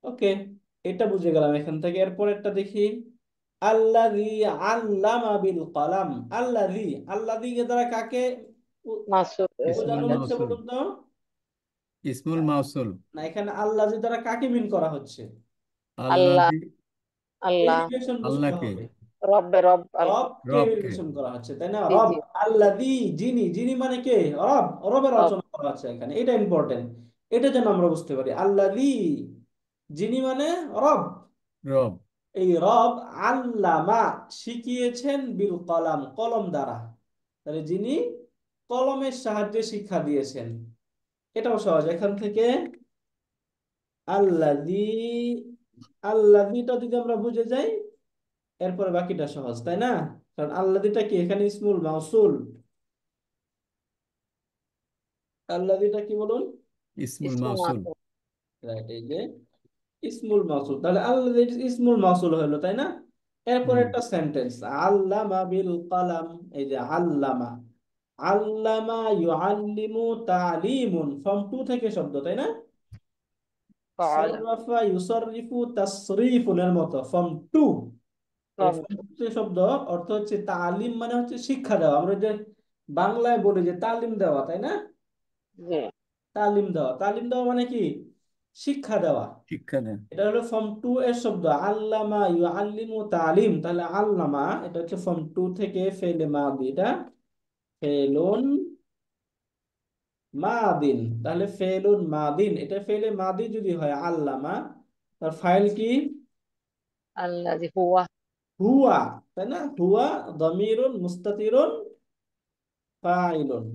ওকে, এটা বুঝে গেলাম এখান থেকে। এরপর একটা দেখি, আল্লাযী আল্লামা বিল কলাম। আল্লাযী, আল্লাযী এর দ্বারা কাকে মাসুদ। ইসমুল বোঝানো হচ্ছে মাউসুল। বলুন তো? ইসমুল মাউসুল। না, এখানে আল্লাযী দ্বারা কাকে মিন করা হচ্ছে? আল্লাহ। আল্লাহি। আল্লাহ। এলিভেশন বুঝতে আল্লাহকে। হবে। রব্বে, রব আল্লাহ। রবকে রবকে। এলিভেশন করা হচ্ছে, তাই না? জি রব। জি। আল্লাযী, যিনি, যিনি মানে কে? রব। রবের রব। রচনা করা হচ্ছে এখানে, এটা ইম্পর্টেন্ট। এটা যেন আমরা বুঝতে পারি। আল্লাযী, যিনি মানে রব। রব। এই রব আল্লামা, শিখিয়েছেন বিল কলাম, কলম দ্বারা। তাহলে যিনি কলমের সাহায্যে শিক্ষা দিয়েছেন, এটাও সহজ। এখান থেকে আল্লাযী, আল্লাযীটা যদি আমরা বুঝে যাই, এরপরে বাকিটা সহজ, তাই না? কারণ আল্লাযীটা কি এখানে ইসমুল মাউসুল। আল্লাযীটা কি বলুন? ইসমুল ইসমু মাউসুল। মাসুদ। রাইট, এই যে ইসমুল মাউসুল, তাহলে আল্লাযী ইসমুল মাউসুল হলো, তাই না? এরপর হুম। একটা সেন্টেন্স, আল্লামা বিল কলাম। এই যে আল্লামা, আল্লামা ইউআল্লিমু তালিমুন, ফর্ম টু থেকে শব্দ, তাই না? ফাআলা। সররাফা ইউসররিফু তাসরিফুনের মতো ফর্ম টু। এই রব। ফর্ম টু শব্দ অর্থ হচ্ছে তালিম, মানে হচ্ছে শিক্ষা দেওয়া। আমরা যে বাংলায় বলি যে তালিম দেওয়া, তাই না? জি। তালিম দেওয়া, তালিম দেওয়া মানে কি? শিক্ষা দেওয়া। শিক্ষা দেন। এটা হলো ফর্ম টু এর শব্দ, আল্লামা ইউআল্লিমু তালিম। তাহলে আল্লামা এটা হচ্ছে ফর্ম টু থেকে ফেলে মাদি, এটা ফেলুন মাদিন। তাহলে ফেলুন মাদিন, এটা ফেলে মাদি যদি হয় আল্লামা, তার ফাইল কি? আল্লাযী হুয়া। হুয়া, তাই না? হুয়া দমিরুন মুস্তাতিরুন ফাইলুন।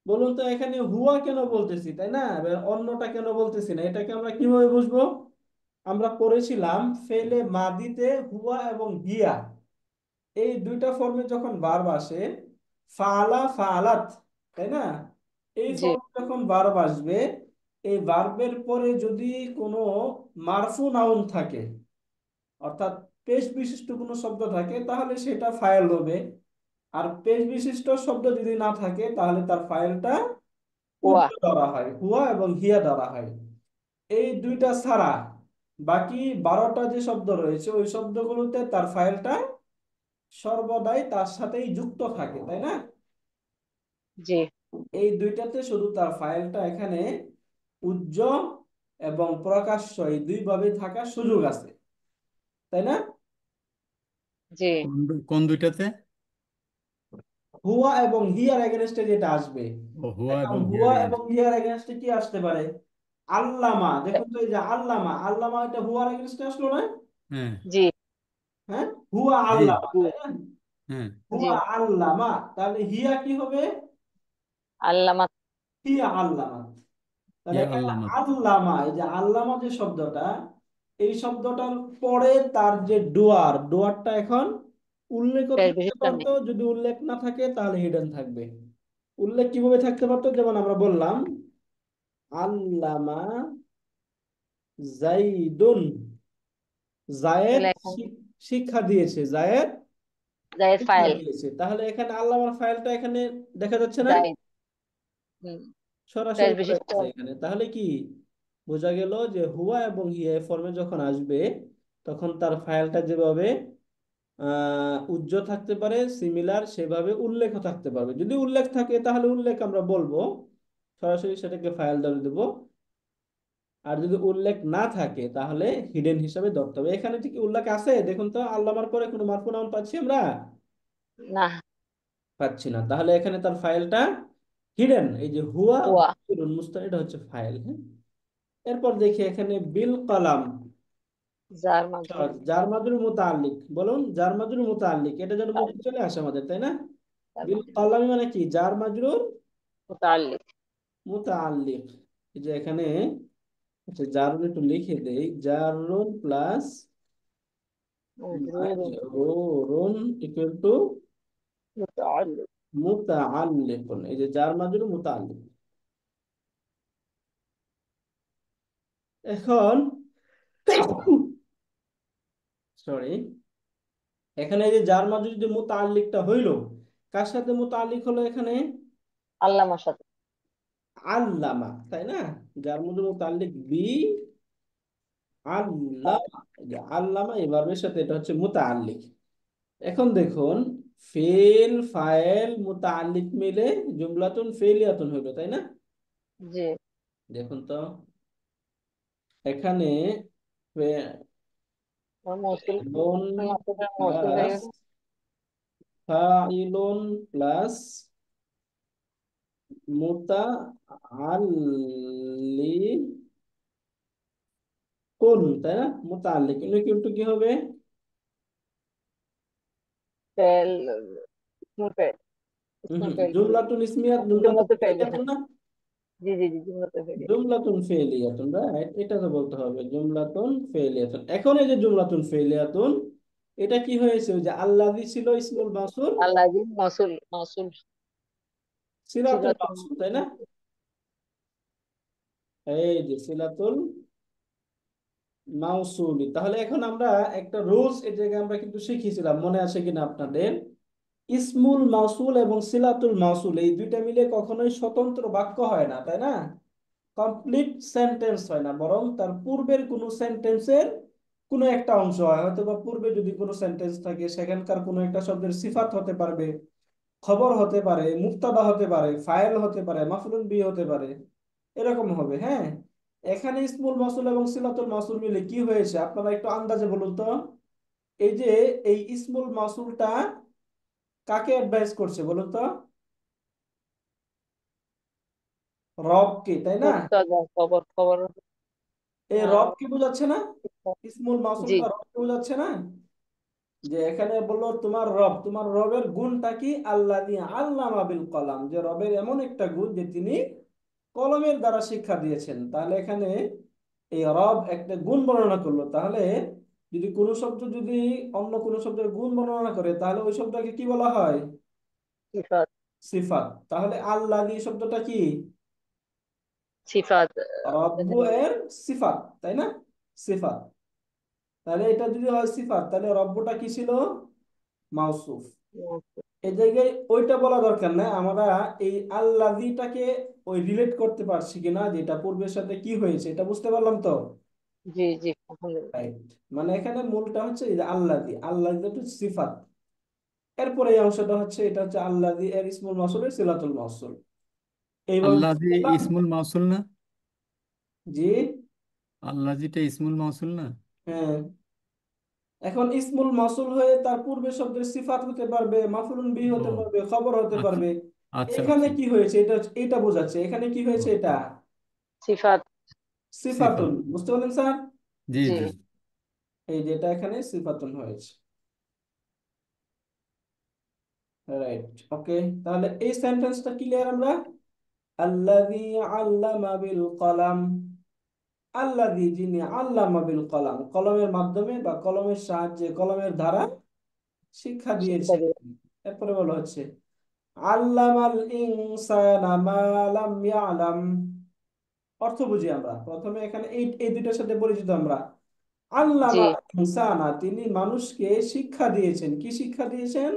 বলুন তো এখানে হুয়া কেন বলতেছি, তাই না? এবার অন্যটা কেন বলতেছি না, এটাকে আমরা কিভাবে বুঝবো? আমরা পড়েছিলাম ফেলে মাদিতে হুয়া এবং হিয়া, এই দুইটা ফর্মে যখন ভার্ব আসে, ফালা ফালাত, তাই না? এই জি। ফর্মে যখন ভার্ব আসবে, এই ভার্বের পরে যদি কোনো মারফু নাউন থাকে, অর্থাৎ পেশ বিশিষ্ট কোনো শব্দ থাকে, তাহলে সেটা ফাইল হবে। আর পেশ বিশিষ্ট শব্দ যদি না থাকে, তাহলে তার ফাইলটা হুয়া। উর্দু ধরা হয়, হুয়া এবং হিয়া ধরা হয়। এই দুইটা ছাড়া বাকি 12টা যে শব্দ রয়েছে, ওই শব্দগুলোতে তার ফাইলটা সর্বদাই তার সাথেই যুক্ত থাকে, তাই না? জি এই দুইটাতে শুধু তার ফাইলটা এখানে উজ্জ্বল এবং প্রকাশ্য, এই দুইভাবে থাকার সুযোগ আছে, তাই না? জি। কোন দুইটাতে? হুয়া এবং হিয়ার এগেনস্টে যেটা আসবে। ও, হুয়া এখন এবং হিয়ার হুয়া এবং এগেনস্ট। হিয়ার এগেনস্টে কি আসতে পারে? আল্লামা, দেখুন তো, এই যে আল্লামা, আল্লামা এটা হুয়ার এগেনস্টে আসলো না? হ্যাঁ। জি হ্যাঁ, হুয়া জি। আল্লামা, জি। তাই না? হ্যাঁ। জি। হুয়া আল্লামা, তাহলে হিয়া কি হবে? আল্লামা। হিয়া আল্লামা। তাহলে ইয়া এখানে আল্লামা। আল্লামা, এই যে আল্লামা যে শব্দটা, এই শব্দটার পরে তার যে ডুয়ার, ডুয়ারটা এখন উল্লেখও পেশ থাকতে বিশিষ্ট পারতো, নেই। যদি উল্লেখ না থাকে তাহলে হিডেন থাকবে। উল্লেখ কিভাবে থাকতে পারতো? যেমন আমরা বললাম আল্লামা জাইদুন, জায়েদ তাহলে এখন শিক্ষা দিয়েছে, জায়েদ জায়েদ শিক্ষা ফাইল। দিয়েছে। তাহলে এখানে আল্লামার ফাইলটা এখানে দেখা যাচ্ছে না, জায়েদ। হুম। পেশ সরাসরি পড়ে বিশিষ্ট। গেছে এখানে। তাহলে কি বোঝা গেল যে হুয়া এবং হিয়া ফর্মে যখন আসবে, তখন তার ফাইলটা যেভাবে উজ্জ্বল থাকতে পারে, সিমিলার সেভাবে উল্লেখও থাকতে পারবে। যদি উল্লেখ থাকে তাহলে উল্লেখ আমরা বলবো, সরাসরি সেটাকে ফাইল ধরে দেবো। আর যদি উল্লেখ না থাকে তাহলে হিডেন হিসাবে ধরতে হবে। এখানে ঠিক উল্লেখ আছে, দেখুন তো, আল্লামার পরে কোনো মারফু নাউন পাচ্ছি আমরা? না। পাচ্ছি না। তাহলে এখানে তার ফাইলটা হিডেন। এই যে হুয়া হুয়া। মুস্তার, এটা হচ্ছে ফাইল, হ্যাঁ। এরপর দেখি এখানে বিল কলাম, জার মাজরুর। জার মাজরুর মুতাআল্লিক, বলুন জার মাজরুর মুতাআল্লিক, এটা যেন মুখে চলে আসে আমাদের, তাই না? জার বিল মাজরুর কলাম মানে কি? জার মাজরুর মুতাআল্লিক। মুতাআল্লিক। এই যে এখানে আচ্ছা, জারুন একটু লিখে দেই, জারুন প্লাস মাজরুরুন মাজরুরুন ইকুয়াল টু মুতাআল্লিক। মুতাআল্লিকুন। এই যে জার মাজরুর মুতাআল্লিক। এখন সরি, এখানে এই যে জার মাজরুর যে মুতাআল্লিকটা হইলো, কার সাথে মুতাআল্লিক হলো এখানে? আল্লামার সাথে। আল্লামা, তাই না? যার মধ্যে মুতাল্লিক বি আল্লামা। এই যে আল্লামা এই ভার্বের সাথে এটা হচ্ছে মুতাআল্লিক। এখন দেখুন, ফেল ফাইল মুতাআল্লিক মিলে জুমলাতুন ফেলিয়াতুন হইলো, তাই না? জি। দেখুন তো এখানে মৌসুল। ফেলুন মাসুলের মৌসুল হয়ে প্লাস গেল। ফাইলুন প্লাস মুতাআল্লিকুন, তাই না? মুতাআল্লিক কিন্তু কি হবে? ফেল। ইসমুল ফেল। ইসমুল ফেল। জুমলাতুন ইসমিয়াত, জুমলাতুন জুমলাতে ফেলিয়া। ফেলিয়াতুন না? জি জি জি, জুমলাতে ফেলিয়া। জুমলাতুন ফেলিয়াতুন, রাইট, এটা তো বলতে হবে জুমলাতুন ফেলিয়াতুন। এখন এই যে জুমলাতুন ফেলিয়াতুন, এটা কি হয়েছে? ওই যে আল্লাযী ছিল ইসমুল মাসুল, আল্লাহ মৌসুল মৌসুল সিলাতুল সিলাতুল মাসুল, তাই না? এই যে সিলাতুল মাউসুলি। তাহলে এখন আমরা একটা রুলস এই জায়গায় আমরা কিন্তু শিখিয়েছিলাম, মনে আছে কিনা আপনাদের? ইসমুল মাউসুল এবং সিলাতুল মাউসুল এই দুইটা মিলে কখনোই স্বতন্ত্র বাক্য হয় না, তাই না? কমপ্লিট সেন্টেন্স হয় না, বরং তার পূর্বের কোনো সেন্টেন্সের কোনো একটা অংশ হয়। হয়তো বা পূর্বে যদি কোনো সেন্টেন্স থাকে, সেখানকার কোনো একটা শব্দের সিফাত হতে পারবে, খবর হতে পারে, মুক্তাদা হতে পারে, ফাইল হতে পারে, মাফউলুন বিহি হতে পারে, এরকম হবে, হ্যাঁ। এখানে ইসমুল মাসুল এবং সিলাতুল মাসুল মিলে কি হয়েছে আপনারা একটু আন্দাজে বলুন তো। এই যে এই ইসমুল মাসুলটা কাকে অ্যাডভাইস করছে বলুন তো? রবকে, তাই না? মুক্তাদা খবর খবর। এই রবকে বোঝাচ্ছে না? ইসমুল জি। মাসুলটা রবকে বোঝাচ্ছে না? যে এখানে বললো তোমার রব, তোমার রবের গুণটা কি? আল্লাযী আল্লামা বিল কলাম, যে রবের এমন একটা গুণ যে তিনি কলমের দ্বারা শিক্ষা দিয়েছেন। তাহলে এখানে এই রব একটা গুণ বর্ণনা করলো। তাহলে যদি কোনো শব্দ যদি অন্য কোনো শব্দের গুণ বর্ণনা করে, তাহলে ওই শব্দকে কি বলা হয়? সিফাত। সিফাত। তাহলে আল্লাযী শব্দটা কি? সিফাত। রব্বু এর সিফাত, তাই না? সিফাত। তাহলে এটা যদি হয় সিফাত, তাহলে রব্বুটা কি ছিল? মাউসুফ। এই জায়গায় ওইটা বলা দরকার নাই, আমরা এই আল্লাযীটাকে ওই রিলেট করতে পারছি কিনা, যেটা পূর্বের সাথে কি হয়েছে এটা বুঝতে পারলাম তো। জি জি, আলহামদুলিল্লাহ। রাইট। মানে এখানে মূলটা হচ্ছে এই যে আল্লাযী, আল্লাযী হচ্ছে সিফাত। এরপরে এই অংশটা হচ্ছে, এটা হচ্ছে আল্লাযী এর ইসমুল মাউসুলের সিলাতুল মাউসুল। এইভাবে বুঝতে আল্লাজি পারলাম? ইসমুল মাউসুল না? জি। আল্লাজিটা ইসমুল মাউসুল না? হ্যাঁ। এখন ইসমুল মাসুল হয়ে তার পূর্বে শব্দের সিফাত হতে পারবে, মাফউলুন বিহি ও হতে পারবে, খবর হতে আচ্ছা পারবে। আচ্ছা এখানে আচ্ছা। কি হয়েছে? এটা বোঝাচ্ছে এখানে কি ও হয়েছে, এটা সিফাত। সিফাতুন। সিফাত। বুঝতে পারলেন স্যার? জি জি। জি। এই যে এটা এখানে সিফাতুন হয়েছে। রাইট, ওকে। তাহলে এই সেন্টেন্সটা ক্লিয়ার আমরা? আল্লাযী আল্লামা বিল কলাম, আল্লাযী যিনি আল্লামা বিল কলাম কলমের মাধ্যমে বা কলমের সাহায্যে, কলমের দ্বারা শিক্ষা শিক্ষা দিয়েছেন। দিয়ে। এরপরে বলা হচ্ছে আল্লামাল ইনসানা মা লাম ইয়ালাম। অর্থ বুঝি আমরা প্রথমে, এখানে এই এই দুইটার সাথে পরিচিত আমরা। জি। আল্লামাল ইনসানা, তিনি মানুষকে শিক্ষা দিয়েছেন। কি শিক্ষা দিয়েছেন?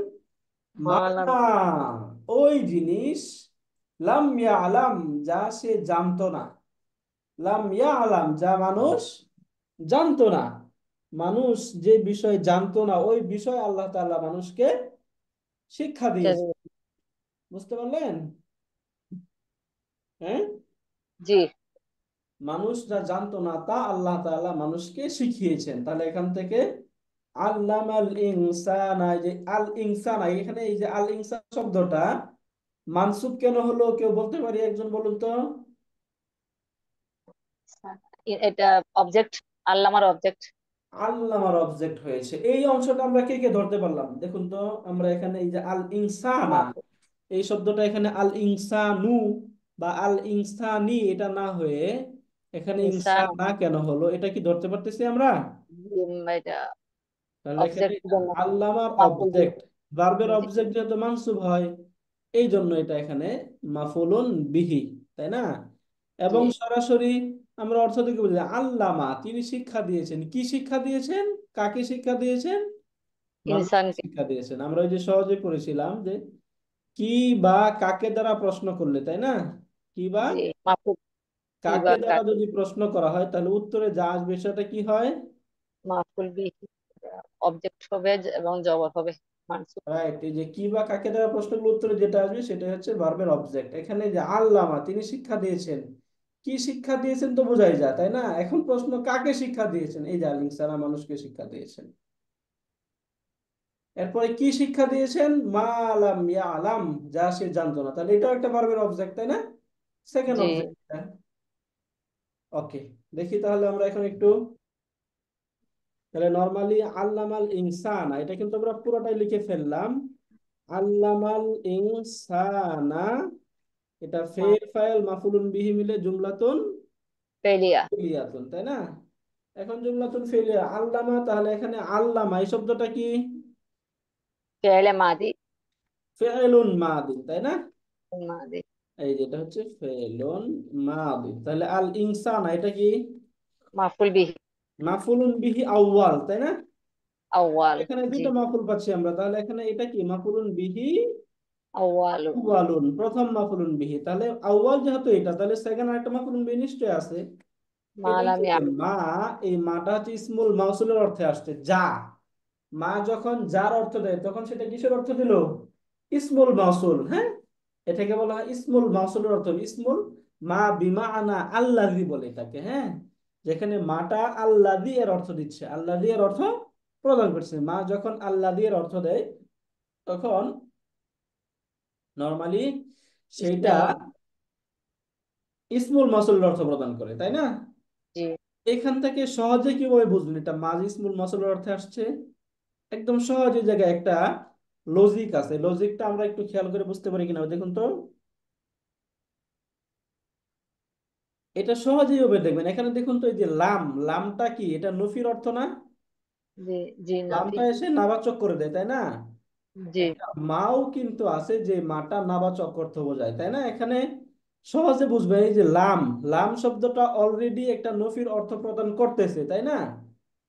মা, মালাম। ওই জিনিস, লাম ইয়ালাম, যা সে জানতো না। লাম ইয়ালাম, যা মানুষ জানতো না। মানুষ যে বিষয় জানতো না ওই বিষয় আল্লাহ তাআলা মানুষকে শিক্ষা দিয়েছে। বুঝতে পারলেন? হ্যাঁ, জি। মানুষ যা জানতো না তা আল্লাহ তাআলা মানুষকে শিখিয়েছেন। তাহলে এখান থেকে আল্লামাল ইনসানা, এই যে আল ইনসানা, এখানে এই যে আল ইনসান শব্দটা মানসুব কেন হলো কেউ বলতে পারি? একজন বলুন তো। এটা অবজেক্ট, আল্লামার অবজেক্ট। আল্লামার অবজেক্ট হয়েছে, এই অংশটা আমরা কে কে ধরতে পারলাম দেখুন তো। আমরা এখানে এই যে আল ইনসানা, মাফুল। এই শব্দটা এখানে আল ইনসানু বা আল ইনসানি এটা না হয়ে এখানে ইনসান। ইনসানা কেন হলো, এটা কি ধরতে পারতেছি আমরা? এটা তাহলে এখানে অবজেক্ট জন্য আল্লামার মাফুল অবজেক্ট, ভার্বের জি অবজেক্ট যেহেতু মানসুব হয় এই জন্য এটা এখানে মাফুলুন বিহি, তাই না? জি। এবং সরাসরি আমরা অর্থ থেকে বুঝি আল্লামা তিনি শিক্ষা দিয়েছেন। কি শিক্ষা দিয়েছেন? কাকে শিক্ষা দিয়েছেন? মানুষকে ইনসানকে। শিক্ষা দিয়েছেন। আমরা ওই যে সহজে পড়েছিলাম যে কি বা কাকে দ্বারা প্রশ্ন করলে, তাই না? কি বা জি। মাফুল। কি বা কাকে দ্বারা কাকে। যদি প্রশ্ন করা হয় তাহলে উত্তরে যা আসবে সেটা কি হয়? মাফুল বিহি। অবজেক্ট হবে এবং জবর হবে মানসুব। রাইট, এই যে কি বা কাকে দ্বারা প্রশ্নগুলো উত্তরে যেটা আসবে সেটা হচ্ছে ভার্বের অবজেক্ট। এখানে যে আল্লামা তিনি শিক্ষা দিয়েছেন, কি শিক্ষা দিয়েছেন তো বোঝাই যায়, তাই না? এখন প্রশ্ন কাকে শিক্ষা দিয়েছেন, এই যে আলিম সারা মানুষকে শিক্ষা দিয়েছেন। এরপরে কি শিক্ষা দিয়েছেন? মা আলাম ইয়া আলাম, যা সে জানতো না, তাহলে এটাও একটা ভার্বের অবজেক্ট, তাই না? সেকেন্ড জি অবজেক্ট। ওকে, দেখি তাহলে আমরা এখন একটু, তাহলে নরমালি আল্লামাল ইনসানা এটা কিন্তু আমরা পুরোটাই লিখে ফেললাম। আল্লামাল ইনসানা, এটা ফেল ফাইল মাফুলুন বিহি মিলে জুমলাতুন ফেলিয়া। ফেলিয়াতুন, তাই না? এখন জুমলাতুন ফেলিয়া আল্লামা, তাহলে এখানে আল্লামা এই শব্দটা কি? ফেলে মাদি। ফেলুন মাদি, তাই না? মাদি। এই যেটা হচ্ছে ফেলুন মাদি, তাহলে আল ইনসানা এটা কি? মাফুল বিহি। মাফুলুন বিহি আউয়াল, তাই না? আউয়াল। এখানে জি। দুটো মাফুল পাচ্ছি আমরা, তাহলে এখানে এটা কি? মাফুলুন বিহি আউয়ালু। আউয়ালুন, প্রথম মাফুলুন বিহি। তাহলে আউয়াল যেহেতু এটা, তাহলে সেকেন্ড আরেকটা মাফুলুন বিহি নিশ্চয়ই আছে। এটা হচ্ছে মালামিয়া। যে মা, এই মাটা হচ্ছে ইসমুল মাউসুলের অর্থে আসছে যা। মা যখন যার অর্থ দেয় তখন সেটা কিসের অর্থ দিল? ইসমুল মাউসুল, হ্যাঁ। এটাকে বলা হয় ইসমুল মাউসুলের অর্থ। ইসমুল মা বিমা আনা আল্লাযী বলে এটাকে, হ্যাঁ। যেখানে মাটা আল্লাযী এর অর্থ দিচ্ছে, আল্লাযী এর অর্থ প্রদান করছে। মা যখন আল্লাযী এর অর্থ দেয় তখন নরমালি সেইটা ইসমে। ইসমুল মাউসুলের অর্থ প্রদান করে, তাই না? জি এখান থেকে সহজে কিভাবে বুঝবেন এটা মাঝি ইসমুল মাউসুলের অর্থে আসছে? একদম সহজ, এই জায়গায় একটা লজিক আছে, লজিকটা আমরা একটু খেয়াল করে বুঝতে পারি কিনা দেখুন তো। এটা সহজেই হবে, দেখবেন এখানে দেখুন তো, এই যে লাম, লামটা কি? এটা নফির অর্থ না? জি। জি নাফি। লামটা এসে নাবাচক করে দেয়, তাই না? জি একটা মাও কিন্তু আছে যে মাটা নাবাচক অর্থ বোঝায়, তাই না? এখানে সহজে বুঝবেন এই যে লাম, লাম শব্দটা অলরেডি একটা নফির অর্থ প্রদান করতেছে, তাই না?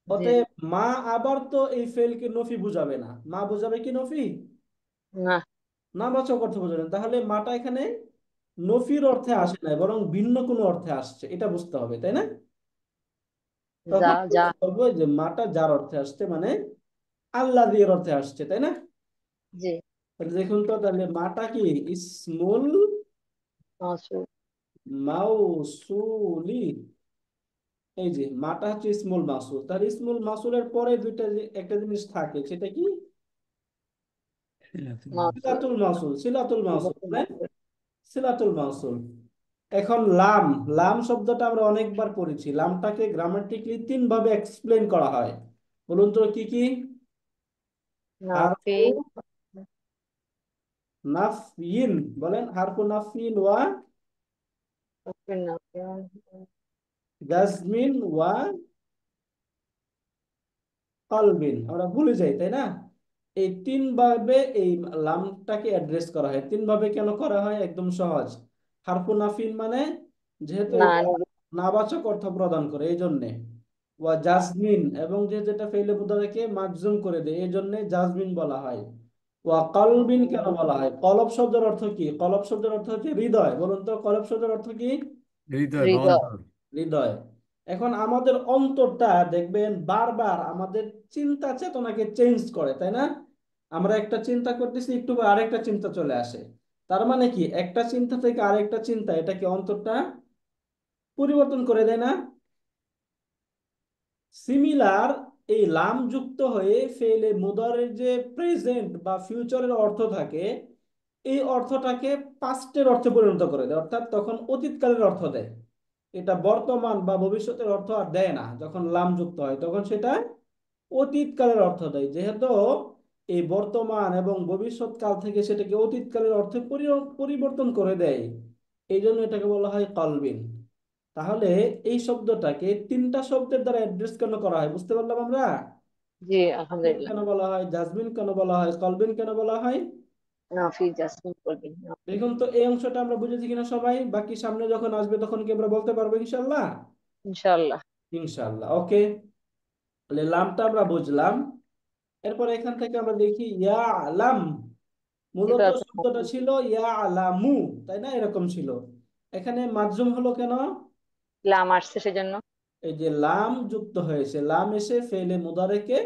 জি। অতএব মা আবার তো এই ফেলকে নফি বুঝাবে না, মা বুঝাবে কি নফি? না। নাবাচক অর্থ বোঝাবেন, তাহলে মাটা এখানে নফির অর্থে আসে নাই বরং ভিন্ন কোনো অর্থে আসছে, এটা বুঝতে হবে, তাই না? যা তখন যা। বুঝতে পারবো যে মাটা যার অর্থে আসছে মানে আল্লাহ দিয়ে অর্থে আসছে, তাই না? জি। তাহলে দেখুন তো, তাহলে মাটা কি? ইসমুল মাসুল। মাউসুলি, এই যে মাটা হচ্ছে ইসমুল মাসুল, তাহলে ইসমুল মাসুলের পরে দুইটা একটা জিনিস থাকে, সেটা কি? মাসুল। সিলাতুল মাসুল, সিলাতুল মাসুল, সিলাতুল মানে মাসুল। সিলাতুল মাউসুল। এখন লাম, লাম শব্দটা আমরা অনেকবার পড়েছি। লামটাকে গ্রামাটিক্যালি তিন ভাবে এক্সপ্লেন করা হয়, বলুন তো কি কি? নাফি। হারফু নাফইন, বলেন হারফু নাফইন ওয়া নাফি নাফি। জাজমিন ওয়া কলবিন, আমরা ভুলে যাই, তাই না? এই তিন ভাবে এই লামটাকে অ্যাড্রেস করা হয়। তিন ভাবে কেন করা হয়? একদম সহজ। হারফু নাফিন মানে যেহেতু না এটা নিবি। নাবাচক অর্থ প্রদান করে এই জন্যে, ওয়া জাসমিন, এবং যেহেতু এটা ফেলে বুদাকে মাজজুম করে দেয় এই জন্যে জাসমিন বলা হয়। ওয়া কলবিন কেন বলা হয়? কলব শব্দের অর্থ কি? কলব শব্দের অর্থ হচ্ছে হৃদয়। বলুন তো কলব শব্দের অর্থ কি? হৃদয় বা হৃদয়। অন্তর। হৃদয়। এখন আমাদের অন্তরটা দেখবেন বারবার আমাদের চিন্তা চেতনাকে চেঞ্জ করে, তাই না? আমরা একটা চিন্তা করতেছি, একটু পর আরেকটা চিন্তা চলে আসে। তার মানে কি, একটা চিন্তা থেকে আরেকটা চিন্তা, এটা কি অন্তরটা পরিবর্তন করে দেয় না? সিমিলার, এই লাম যুক্ত হয়ে ফেলে মুদারের যে প্রেজেন্ট বা ফিউচারের অর্থ থাকে, এই অর্থটাকে পাস্টের অর্থে পরিণত করে দেয়, অর্থাৎ তখন অতীতকালের অর্থ দেয়। এটা বর্তমান বা ভবিষ্যতের অর্থ আর দেয় না। যখন লাম যুক্ত হয় তখন সেটা অতীতকালের অর্থ দেয়, যেহেতু এই বর্তমান এবং ভবিষ্যৎ কাল থেকে সেটাকে অতীতকালের অর্থে পরিবর্তন করে দেয়। এই জন্য এটাকে বলা হয় কলবিন। তাহলে এই শব্দটাকে তিনটা শব্দের দ্বারা অ্যাড্রেস কেন করা হয় বুঝতে পারলাম আমরা। জি, ফুল আলহামদুলিল্লাহ। কেন বলা হয়, জাসমিন কেন বলা হয়, কলবিন কেন বলা হয়। নাফি জাসমিন করবেন। দেখুন তো এই অংশটা আমরা বুঝেছি কিনা সবাই, বাকি সামনে যখন আসবে তখন কি আমরা বলতে পারবো ইনশাল্লাহ। ইনশাআল্লাহ। ইনশাল্লাহ, ওকে। তাহলে লামটা আমরা বুঝলাম। এরপর এখান থেকে আমরা দেখি ইয়া আলাম। এটা মূলত আছে শব্দটা ছিল ইয়া আলামু, তাই না? এরকম ছিল। এখানে মাজুম হলো কেন? লাম আসছে সেজন্য। এই যে লাম যুক্ত হয়েছে, লাম এসে ফেলে মুদারেকে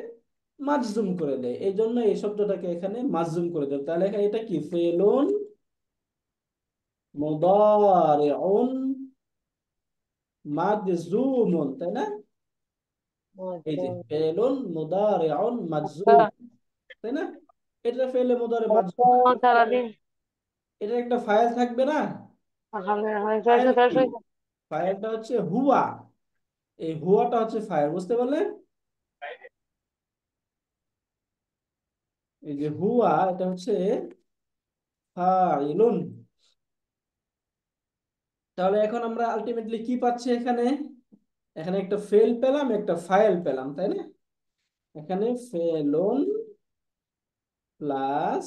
মাজজুম করে দেয়, এই জন্য এই শব্দটাকে এখানে মাজজুম করে দেয়। তাহলে এখানে এটা কি, ফেলুন মুদারিউন মাজজুমুন, তাই না? এই যে ফেলুন মুদারিউন মাজজুম, তাই না? এটা ফেলে মুদারে মাজজুম হয়। সারাদিন এটা একটা ফাইল থাকবে না? ফাইল কি? আলহামদুলিল্লাহ। ফাইলটা হচ্ছে হুয়া। এই হুয়াটা হচ্ছে ফাইল, বুঝতে পারলেন? এই যে হুয়া, এটা হচ্ছে ফাইলুন। তাহলে এখন আমরা আলটিমেটলি কি পাচ্ছি এখানে? এখানে একটা ফেল পেলাম, একটা ফাইল পেলাম, তাই না? এখানে ফেলুন প্লাস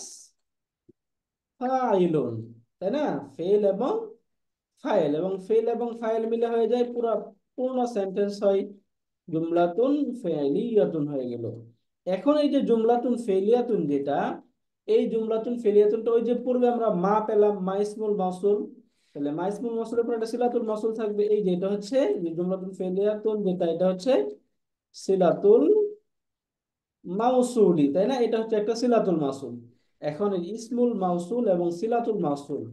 ফাইলুন, তাই না? ফেল এবং ফাইল, এবং ফেল এবং ফাইল মিলে হয়ে যায় পুরো পূর্ণ সেন্টেন্স হয়, জুমলাতুন ফেলিয়াতুন হয়ে গেল। এখন এই যে জুমলাতুন ফেলিয়াতুন যেটা, এই জুমলাতুন ফেলিয়াতুনটা ওই যে পূর্বে আমরা মা পেলাম, মা ইসমুল মাউসুল। তাহলে মা ইসমুল মাউসুলের পর একটা সিলাতুল মাউসুল থাকবে, এই যে এটা হচ্ছে যে জুমলাতুন ফেলিয়াতুন যেটা, এটা হচ্ছে সিলাতুল মাউসুলি, তাই না? এটা হচ্ছে একটা সিলাতুল মাউসুল। এখন এই ইসমুল মাউসুল এবং সিলাতুল মাউসুল,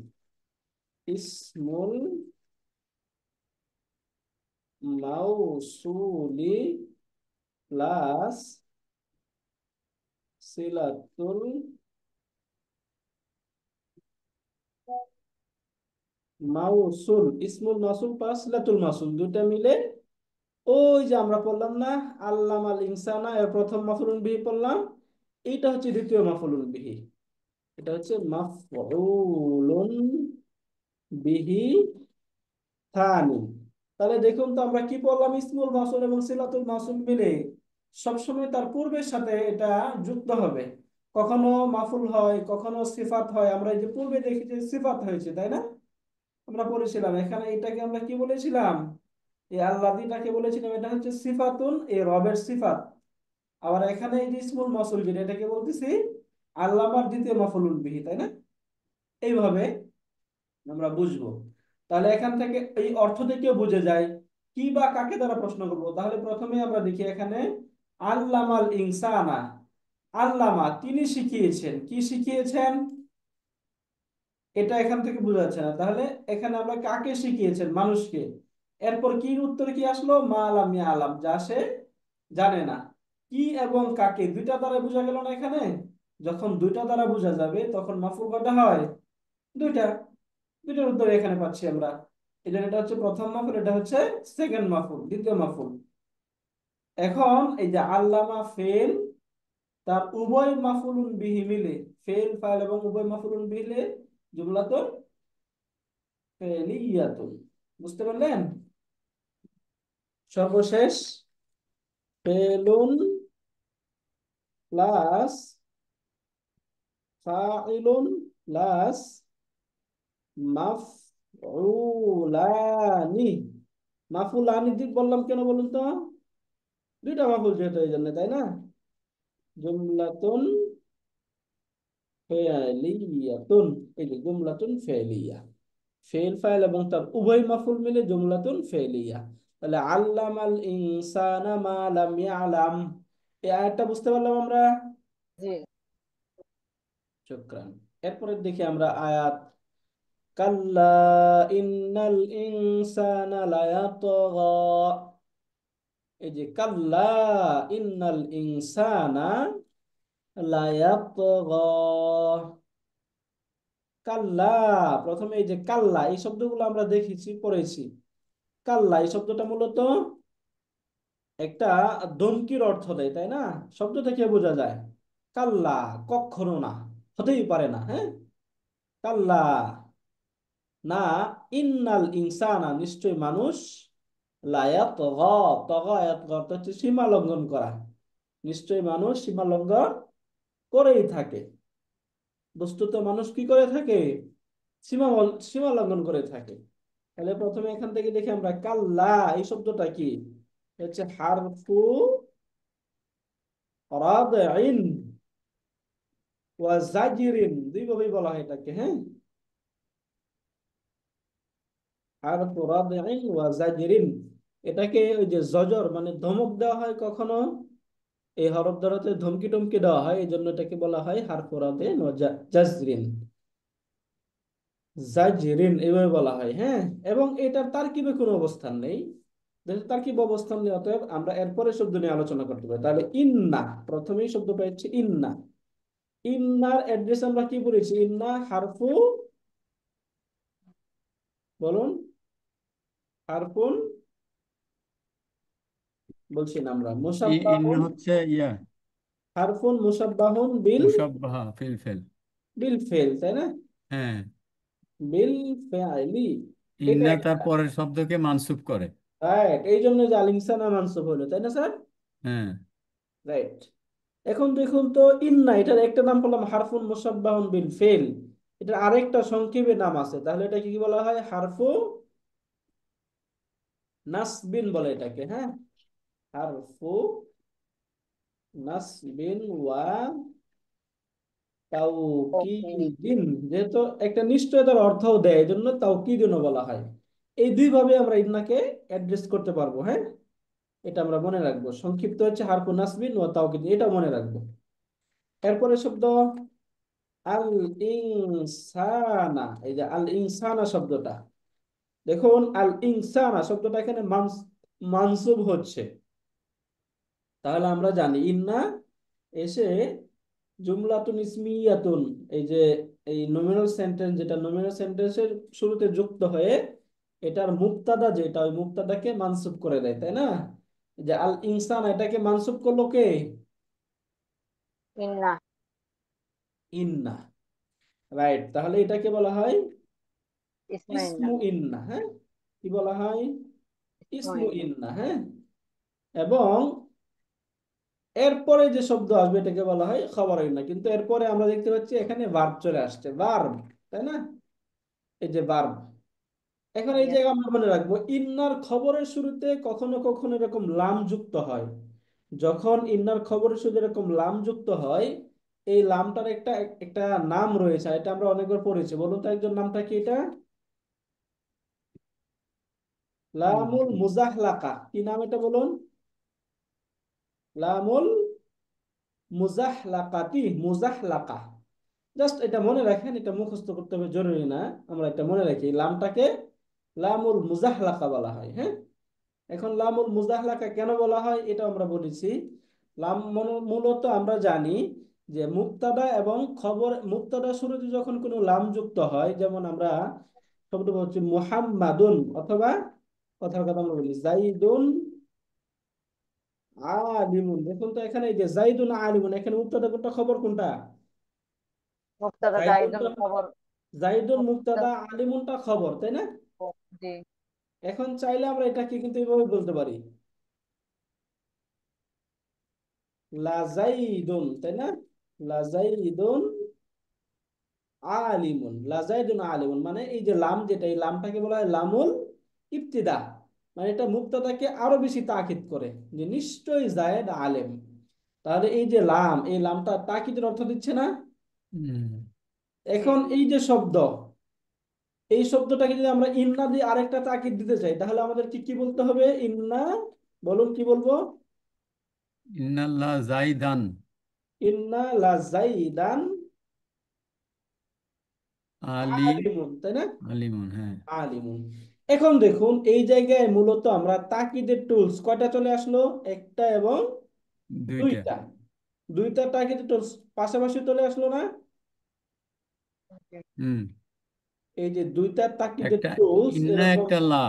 ইসমুল মাউসুলি প্লাস সিলাতুল মাউসুল, ইসমুল মাউসুল প্লাস সিলাতুল মাউসুল, দুটা মিলে ওই যে আমরা পড়লাম না, আল্লামাল ইনসানা, এর প্রথম মাফউলুন বিহি পড়লাম, এইটা হচ্ছে দ্বিতীয় মাফউলুন বিহি। এটা হচ্ছে মাফউলুন বিহি থানি। তাহলে দেখুন তো আমরা কি পড়লাম, ইসমুল মাউসুল এবং সিলাতুল মাউসুল মিলে সবসময় তার পূর্বের সাথে এটা যুক্ত হবে। কখনো মাফুল হয়, কখনো সিফাত হয়। আমরা এই যে পূর্বে দেখি যে সিফাত হয়েছে, তাই না? আমরা পড়েছিলাম এখানে এটাকে আমরা কি বলেছিলাম, এই আল্লাযীটাকে বলেছিলাম এটা হচ্ছে সিফাতুন, এই রবের সিফাত। আবার এখানে এই যে ইসমুল মাউসুল যেটা, এটাকে বলতেছি আল্লামার দ্বিতীয় মাফউলুন বিহি, তাই না? এইভাবে আমরা বুঝবো। তাহলে এখান থেকে এই অর্থ থেকেও বুঝে যায় কি বা কাকে দ্বারা প্রশ্ন করবো। তাহলে প্রথমে আমরা দেখি এখানে আল্লামাল ইনসানা, আল্লামা তিনি শিখিয়েছেন, কি শিখিয়েছেন এটা এখান থেকে বোঝা যাচ্ছে না। তাহলে এখানে আমরা কাকে শিখিয়েছেন, মানুষকে। এরপর কি উত্তরে কি আসলো, মা আলাম ইয়া আলাম, যা সে জানে না। কি এবং কাকে দুইটা দ্বারা বোঝা গেল না এখানে? যখন দুইটা দ্বারা বোঝা যাবে তখন মাফুল কয়টা হয়, দুইটা। দুইটার উত্তর এখানে পাচ্ছি আমরা। এই জন্য এটা হচ্ছে প্রথম মাফুল, এটা হচ্ছে সেকেন্ড মাফুল, দ্বিতীয় মাফুল। এখন এই যে আল্লামা ফেল, তার উভয় মাফুলুন বিহি মিলে, ফেল ফাইল এবং উভয় মাফুলুন বিহি জুমলাতুন ফেলিয়াতুন, বুঝতে পারলেন? সর্বশেষ ফেলুন প্লাস ফাইলুন প্লাস মাফউলানি। মাফুলানি দিক বললাম কেন বলুন তো? দুইটা মাফুল যেহেতু, এই জন্য, তাই না? জুমলাতুন ফেলিয়াতুন, এই যে জুমলাতুন ফেলিয়া, ফেল ফাইল এবং তার উভয় মাফুল মিলে জুমলাতুন ফেলিয়া। তাহলে আল্লামাল ইনসানা মা লাম ইয়ালাম, এই আয়াতটা বুঝতে পারলাম আমরা। জি। শুকরান। এরপরে দেখি আমরা আয়াত, কাল্লা ইন্নাল ইনসানা লায়াতগা। এই যে কাল্লা ইন্নাল ইনসানা লায়াতগা, কাল্লা, প্রথমে এই যে কাল্লা এই শব্দগুলো আমরা দেখেছি পড়েছি। কাল্লা এই শব্দটা মূলত একটা ধমকির অর্থ দেয়, তাই না? শব্দ থেকে বোঝা যায় কাল্লা, কখনো না, হতেই পারে না, হ্যাঁ। কাল্লা না, ইন্নাল ইনসানা নিশ্চয় মানুষ, লায়াতগা, তগা ইয়াতগা অর্থ হচ্ছে সীমা লঙ্ঘন করা, নিশ্চয় মানুষ সীমা লঙ্ঘন করেই থাকে। বস্তুত মানুষ কি করে থাকে? সীমা লঙ্ঘন করে থাকে। তাহলে প্রথমে এখান থেকে দেখি আমরা কাল্লা এই শব্দটা কি হচ্ছে, হারফু রাদইন ওয়া জাজিরিন, দুই ভাবেই বলা হয় এটাকে, হ্যাঁ। হারফু রাদইন ওয়া জাজিরিন, এটাকে ওই যে জজর মানে ধমক দেওয়া হয় কখনো, এই হরফ দ্বারাতে ধমকি টমকি দেওয়া হয়, এই জন্য এটাকে বলা হয় হারফু রাদইন ওয়া জাজরিন, জাজরিন এইভাবে বলা হয়, হ্যাঁ। এবং এটার তারকিবে কোনো অবস্থান নেই, যেহেতু তারকিব অবস্থান নেই, অতএব আমরা এরপরে শব্দ নিয়ে আলোচনা করতে পারি। তাহলে ইন্না, প্রথমেই শব্দটা হচ্ছে ইন্না। ইন্নার অ্যাড্রেস আমরা কি বলেছি? ইন্না হারফু, বলুন, হারফুন, বলছি না আমরা, ইন মুসাব্বাহুন, হচ্ছে ইয়া, হারফুন মুসাব্বাহুন বিল, মুসাব্বাহা ফিল ফেল। বিল ফেল, তাই না? হ্যাঁ, বিল ফেআলি, এটা ইন্না তার একটা, পরের শব্দকে মানসুব করে। রাইট, এই জন্য যে আল ইনসানা মানসুব হলো, তাই না স্যার? হ্যাঁ। রাইট। এখন দেখুন তো, ইন্না এটার একটা নাম বললাম হারফুন মুসাব্বাহুন বিল ফেল, এটার আরেকটা সংক্ষেপে নাম আছে, তাহলে এটা কি বলা হয়? হারফু নাসবিন বলে এটাকে, হ্যাঁ। হারফু নাসবিন ওয়া ওকে। তাওকিদিন, যেহেতু একটা নিশ্চয়তার অর্থও দেয়, এই জন্য তাওকিদিনও বলা হয়। এই দুই ভাবে আমরা ইন্নাকে অ্যাড্রেস করতে পারবো, হ্যাঁ। এটা আমরা মনে রাখবো, সংক্ষিপ্ত হচ্ছে হারফু নাসবিন ওয়া তাওকিদিন, এটা মনে রাখবো। এরপরে শব্দ আল ইনসানা, এই যে আল ইনসানা শব্দটা, দেখুন আল ইনসানা শব্দটা এখানে মানসুব হচ্ছে। তাহলে আমরা জানি ইন্না এসে জুমলাতুন ইসমিয়াতুন, এই যে এই নমিনাল সেন্টেন্স, যেটা নমিনাল সেন্টেন্সের শুরুতে যুক্ত হয়ে এটার মুক্তাদা, যেটা ওই মুক্তাদাকে মানসুব করে দেয়, তাই না? যে আল ইনসান, এটাকে মানসুব করলো কে? ইন্না। ইন্না, রাইট। তাহলে এটাকে বলা হয় ইসমা ইন্না। ইসমু ইন্না, হ্যাঁ। কি বলা হয়? ইসমা ইসমু ইন্না। ইন্না, হ্যাঁ। এবং এরপরে যে শব্দ আসবে এটাকে বলা হয় খবর ইন্না, কিন্তু এরপরে আমরা দেখতে পাচ্ছি এখানে ভার্ব চলে আসছে, ভার্ব, তাই না? এই যে ভার্ব, এখন এই ইয়েস। জায়গায় আমরা মনে রাখবো ইন্নার খবরের শুরুতে কখনো কখনো এরকম লাম যুক্ত হয়। যখন ইন্নার খবরের শুরুতে এরকম লাম যুক্ত হয়, এই লামটার একটা একটা নাম রয়েছে, এটা আমরা অনেকবার পড়েছি, বলুন তো একজন, নামটা কি এটা? লামুল মুজাহলাকা, কি নাম এটা বলুন? লামুল মুজাহলাকাতি, মুজাহলাকা। জাস্ট এটা মনে রাখেন, এটা মুখস্থ করতে হবে জরুরি না, আমরা এটা মনে রাখি, লামটাকে লামুল মুজাহলাকা বলা হয়, হ্যাঁ। এখন লামুল মুজাহলাকা কেন বলা হয় এটা আমরা বলেছি। লাম মূলত আমরা জানি যে মুক্তাদা এবং খবর, মুক্তাদা শুরুতে যখন কোনো লাম যুক্ত হয়, যেমন আমরা শব্দ হচ্ছে মুহাম্মাদুন, অথবা কথার কথা আমরা বলি জাইদুন আলিমুন, দেখুন তো এখানে এই যে জাইদুন আলিমুন, এখানে মুক্তাদা কোনটা, খবর কোনটা? মুক্তাদা জাইদুন জাইদুনটা, খবর। জাইদুন মুক্তাদা। মুক্তাদা, আলিমুনটা খবর, তাই না? জি। এখন চাইলে আমরা এটাকে কিন্তু এইভাবে বলতে পারি, লাজাইদুন, তাই না? লাজাইদুন আলিমুন, লাজাইদুন আলিমুন, মানে এই যে লাম, যেটা এই লামটাকে বলা হয় লামুল ইবতিদা, মানে এটা মুক্তাদাকে আরো বেশি তাকিদ করে যে নিশ্চয়ই জায়েদ আলেম। তাহলে এই যে লাম, এই লামটা তাকিদের অর্থ দিচ্ছে না? হুম। জি। এখন এই যে শব্দ, এই শব্দটাকে যদি আমরা ইন্না দিয়ে আরেকটা তাকিদ দিতে চাই তাহলে আমাদের কি কি বলতে হবে? ইন্না, বলুন কি বলবো? ইন্নাল্লাহ জাইদান ইন্না লাজাইদান আলি আলিমুন, তাই না? আলিমুন, হ্যাঁ। আলিমুন। এখন দেখুন এই জায়গায় মূলত আমরা তাকিদের টুলস কয়টা চলে আসলো? একটা এবং দুইটা। দুইটা। দুইটা তাকিদের টুলস পাশাপাশি চলে আসলো না? হুম। এই যে দুইটা তাকিদের একটা টুলস ইন্না এরকম। একটা লা।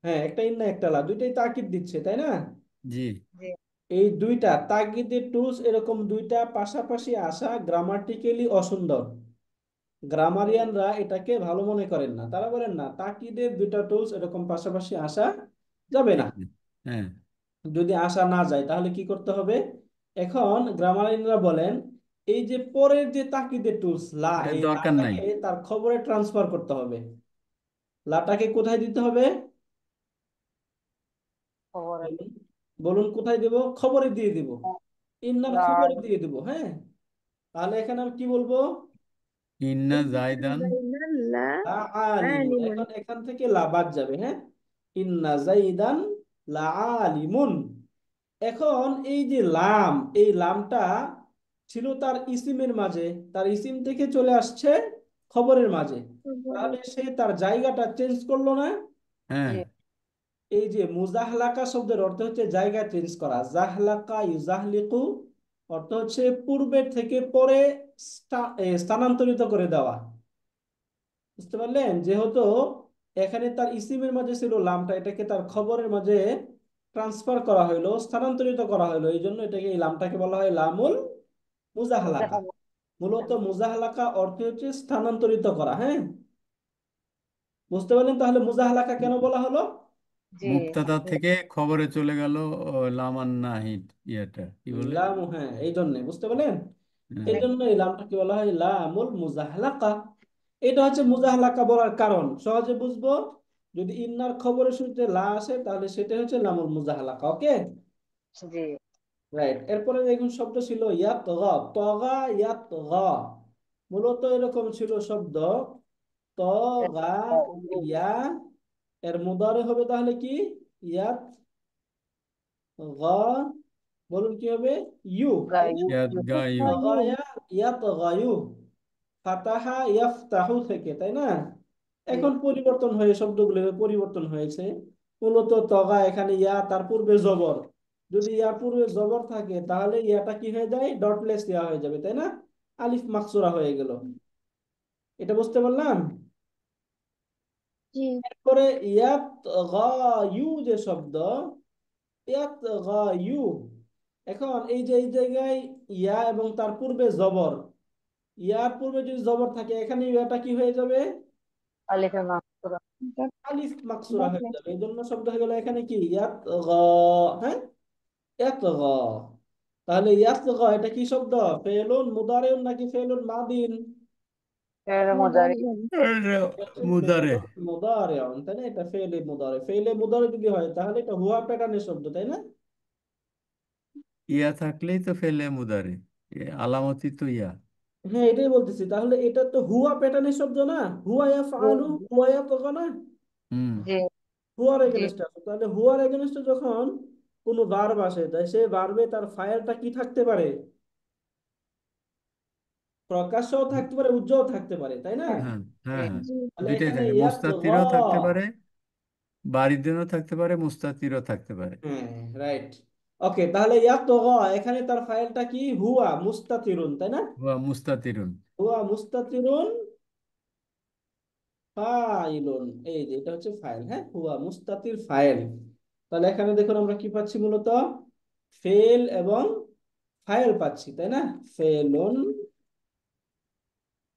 হ্যাঁ, একটা ইন্না একটা লা, দুইটাই তাকিদ দিচ্ছে, তাই না? জি। জি এই দুইটা তাগিদের টুলস এরকম দুইটা পাশাপাশি আসা গ্রামাটিক্যালি অসুন্দর। গ্রামারিয়ানরা এটাকে ভালো মনে করেন না, তারা বলেন না তাকিদের দুইটা টুলস এরকম পাশাপাশি আসা যাবে না। ঠিক না। হ্যাঁ। যদি আসা না যায় তাহলে কি করতে হবে? এখন গ্রামারিয়ানরা বলেন এই যে পরের যে তাকিদের টুলস লা, এটা এই দরকার নাই। লাটাকে তার খবরে ট্রান্সফার করতে হবে। লাটাকে কোথায় দিতে হবে? খবরে। বলুন, বলুন কোথায় দেব? খবরে দিয়ে দিব। ইন্নার লা- খবরে দিয়ে দিব, হ্যাঁ। তাহলে এখানে আমি কি বলবো? ইন্না জাইদান লা আলিমুন। আলিমুন। এখন এখান থেকে লা বাদ যাবে, হ্যাঁ। ইন্না জাইদান লা আলিমুন। এখন এই যে লাম, এই লামটা ছিল তার ইসিমের মাঝে, তার ইসিম থেকে চলে আসছে খবরের মাঝে। তাহলে সে তার জায়গাটা চেঞ্জ করলো না? হ্যাঁ। জি এই যে মুজাহলাকা শব্দের অর্থ হচ্ছে জায়গা চেঞ্জ করা। জাহলাকা ইউজাহলিকু অর্থ হচ্ছে পূর্বের থেকে পরে স্থানান্তরিত করে দেওয়া। বুঝতে পারলেন? যেহেতু এখানে তার ইসিমের মাঝে ছিল লামটা, এটাকে তার খবরের মাঝে ট্রান্সফার করা হইলো, স্থানান্তরিত করা হইলো, এই জন্য এটাকে, এই লামটাকে বলা হয় লামুল মুজাহালাকা। মুজাহালা। মূলত মুজাহালাকা অর্থ হচ্ছে স্থানান্তরিত করা, হ্যাঁ। বুঝতে পারলেন তাহলে মুজাহালাকা কেন বলা হলো? জি মুক্তাদা থেকে খবরে চলে গেল। লামান নাহিদ, ইয়েটা কি বলে? লাম, হ্যাঁ, এই জন্য বুঝতে পারলেন। এই হ্যাঁ। জন্য এই লামটাকে বলা হয় লামুল মুজাহালাকা। এটা হচ্ছে মুজাহালাকা বলার কারণ, সহজে বুঝবো। যদি ইন্নার খবরের শুরুতে লা আসে তাহলে সেটা হচ্ছে লামুল মুজাহালাকা। ওকে, জি রাইট। এরপরে দেখুন শব্দ ছিল ইয়াতগা, তগা ইয়াতগা। মূলত এরকম ছিল শব্দ তগা, ইয়া, এর মুদারে হবে তাহলে কি? ইয়াত গা, বলুন কি হবে? ইউ, তাই না? গায়ু ইয়াদ গায়ু। তাগায়া ইয়াতগায়ু, ফাতাহা ইয়াফতাহু থেকে, তাই না? জি এখন পরিবর্তন হয়ে শব্দগুলো পরিবর্তন হয়েছে। মূলত তগা, এখানে ইয়া, তার পূর্বে জবর। যদি ইয়ার পূর্বে জবর থাকে তাহলে ইয়াটা কি হয়ে যায়? ডটলেস ইয়া হয়ে যাবে, তাই না? আলিফ মাকসুরা হয়ে গেল। এটা বুঝতে পারলাম। জি। এরপরে ইয়াত গায়ু যে শব্দ, ইয়াত গায়ু। এখন এই যে এই জায়গায় ইয়া এবং তার পূর্বে জবর, ইয়ার পূর্বে যদি জবর থাকে এখানে ইয়াটা কি হয়ে যাবে? আলিফে মাকসুরা। আলিফ মাকসুরা হয়ে যাবে। এই জন্য শব্দ হয়ে গেল এখানে কি? ইয়াত গা, হ্যাঁ, ইয়াত গা। তাহলে ইয়াত গা এটা কি শব্দ? ফেলুন মুদারিউন নাকি ফেলুন মাদিন? ফের মুজারি। মুদারিবুন। মুদারে। ফেলুন মুদারিউন, তাই না? এটা ফেলে মুদারে, ফেলে মুদারে যদি হয় তাহলে এটা হুয়া প্যাটার্নের শব্দ, তাই না? ইয়া থাকলেই তো ফেলে মুদারে। আলামতি তো ইয়া। হ্যাঁ, এটাই বলতেছি, তাহলে এটা তো হুয়া প্যাটার্নের শব্দ না? হুয়া ইয়াফআলু, হুয়া ইয়াতগা না? হুম। জি হুয়ার জি এগেনস্টে আছে। তাহলে হুয়ার এগেনস্টে যখন কোনো ভার্ব আসে তাই সেই ভার্বে তার ফায়ারটা কি থাকতে পারে? প্রকাশ্যও থাকতে পারে, উজ্জ্বল থাকতে পারে, তাই না? হ্যাঁ, জি হ্যাঁ, হ্যাঁ। জি। তাহলে দুইটাই এখানে থাকে, ইয়াতগা, মুস্তাতিরও থাকতে পারে, বারিদিনও থাকতে পারে, মুস্তাতিরও থাকতে পারে। হ্যাঁ, রাইট। ওকে, তাহলে ইয়াতগা এখানে তার ফাইলটা কি? হুয়া মুস্তাতিরুন, তাই না? হুয়া মুস্তাতিরুন। হুয়া মুস্তাতিরুন ফাইলুন, এই যে এটা হচ্ছে ফাইল, হ্যাঁ, হুয়া মুস্তাতির ফাইল। তাহলে এখানে দেখুন আমরা কি পাচ্ছি মূলত? ফেল এবং ফাইল পাচ্ছি, তাই না? ফেলুন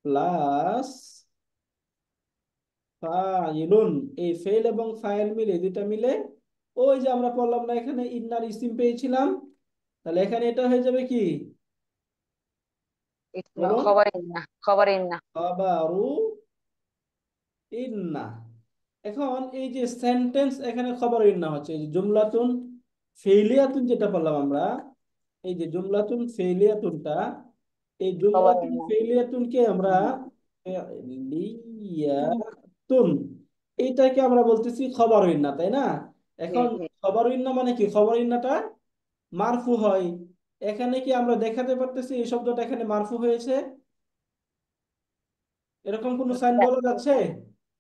প্লাস ফাইলুন। এই ফেল এবং ফাইল মিলে, দুটা মিলে ওই যে আমরা পড়লাম না এখানে ইন্নার ইসিম পেয়েছিলাম, তাহলে এখানে এটা হয়ে যাবে কি? বলুন, খবর ইন্না, খবর ইন্না। খাবারু ইন্না। এখন এই যে সেন্টেন্স এখানে খবর ইন্না হচ্ছে, এই যে জুমলাতুন ফেলিয়াতুন যেটা বললাম আমরা, এই যে জুমলাতুন ফেলিয়াতুনটা, এই খবর জুমলাতুন ইন্না। ফেলিয়াতুনকে আমরা ফেলিয়া তুন, এইটাকে আমরা বলতেছি খবর ইন্না, তাই না? জি এখন জি। খবর ইন্না মানে কি? খবর ইন্নাটা মারফু হয়। এখানে কি আমরা দেখাতে পারতেছি এই শব্দটা এখানে মারফু হয়েছে? এরকম কোন সাইন বলা যাচ্ছে?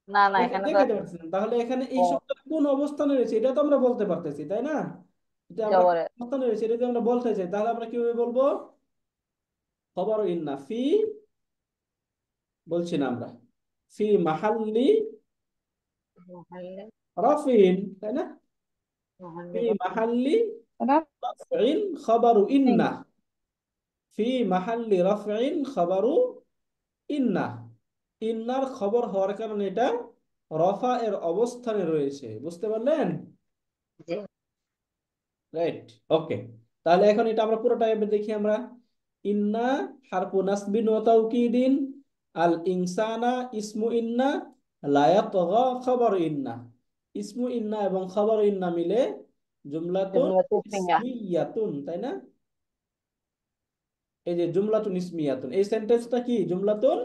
না না, এখানে তো দেখাতে পারতেছি না। তাহলে এখানে এই শব্দটা কোন অবস্থানে রয়েছে এটা তো আমরা বলতে পারতেছি, তাই না? এটা আমরা কোন জবরে। অবস্থানে রয়েছে এটা যদি আমরা বলতে চাই তাহলে আমরা কিভাবে বলবো? খবর ইন্না ফি, বলছি না আমরা, ফি মাহাল্লি মহল্লে। রাফিন, তাই না? মহল্লে ফি বা মাহাল্লি রাফ। রাফিন খবরু ইন্না, ফি মাহাল্লি রাফিন খবরু ইন্না। ইন্নার খবর হওয়ার কারণে এটা রফা এর অবস্থানে রয়েছে, বুঝতে পারলেন? জি। রাইট, ওকে। তাহলে এখন এটা আমরা পুরোটা এবার দেখি আমরা। ইন্না হারফু নাসবিন ওয়া তাওকিদিন, আল ইনসানা ইসমু ইন্না, লা ইয়াতগা খবর ইন্না। ইসমু ইন্না এবং খবর ইন্না মিলে জুমলাতুন জুমলা তুসমিয়া। ইসমিয়াতুন, তাই না? এই যে জুমলাতুন ইসমিয়াতুন, এই সেন্টেন্সটা কি? জুমলাতুন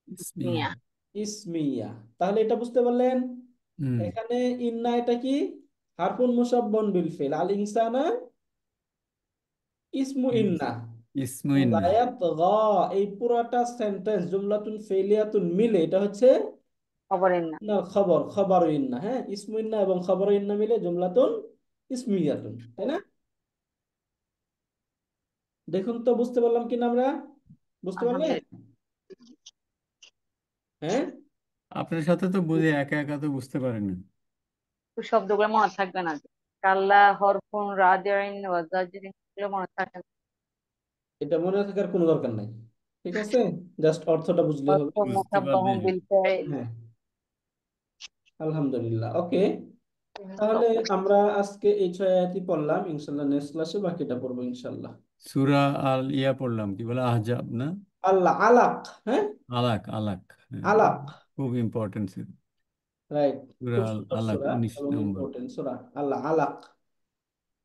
ইসমিয়া। ইসমিয়া। ইসমিয়া। তাহলে এটা বুঝতে পারলেন? হুম। এখানে ইন্না এটা কি? হারফুন মুসাব্বান বিল ফিল, আল ইনসানা ইসমু ইন্না, ইসমুইন্না। লায়াতগা, এই পুরোটা সেন্টেন্স জুমলাতুন ফেলিয়াতুন মিলে এটা হচ্ছে খবরের না। না খবর, খবর ইন্না, হ্যাঁ, ইসমু ইন্না এবং খবর ইন্না মিলে জুমলাতুন ইসমিয়াতুন, তাই না? দেখুন তো বুঝতে পারলাম কিনা আমরা? বুঝতে পারলেন? আলহামদুলিল্লাহ। হ্যাঁ। আপনার সাথে তো বুঝে একা একা তো বুঝতে পারেন না। তো শব্দগুলো মনে থাকবে না যে কাল্লা হরফুন রাদিন ওয়া জাজরিন, এগুলো মনে থাকে না। এটা মনে থাকার কোনো দরকার নাই, ঠিক আছে, জাস্ট অর্থটা বুঝলে হবে। হরফুন বুঝতে মুসাব্বাহুম পারলেন। বিল ফাইল। হ্যাঁ, আলহামদুলিল্লাহ, ওকে। তো তাহলে আমরা আজকে এই 6 আয়াতই পড়লাম, ইনশাল্লাহ নেক্সট ক্লাসে বাকিটা পড়বো ইনশাল্লাহ। সূরা আল ইয়া পড়লাম, কি বলে, আহজাব না? আল্লাহ আলাক, হ্যাঁ, আলাক, আলাক, হ্যাঁ। আলাক, খুব ইম্পর্টেন্ট। রাইট, সূরা খুব আল সুন্দর আলাক, সূরা 19 এবং নম্বর ইম্পর্টেন্ট সূরা আল্লাহ আলাক।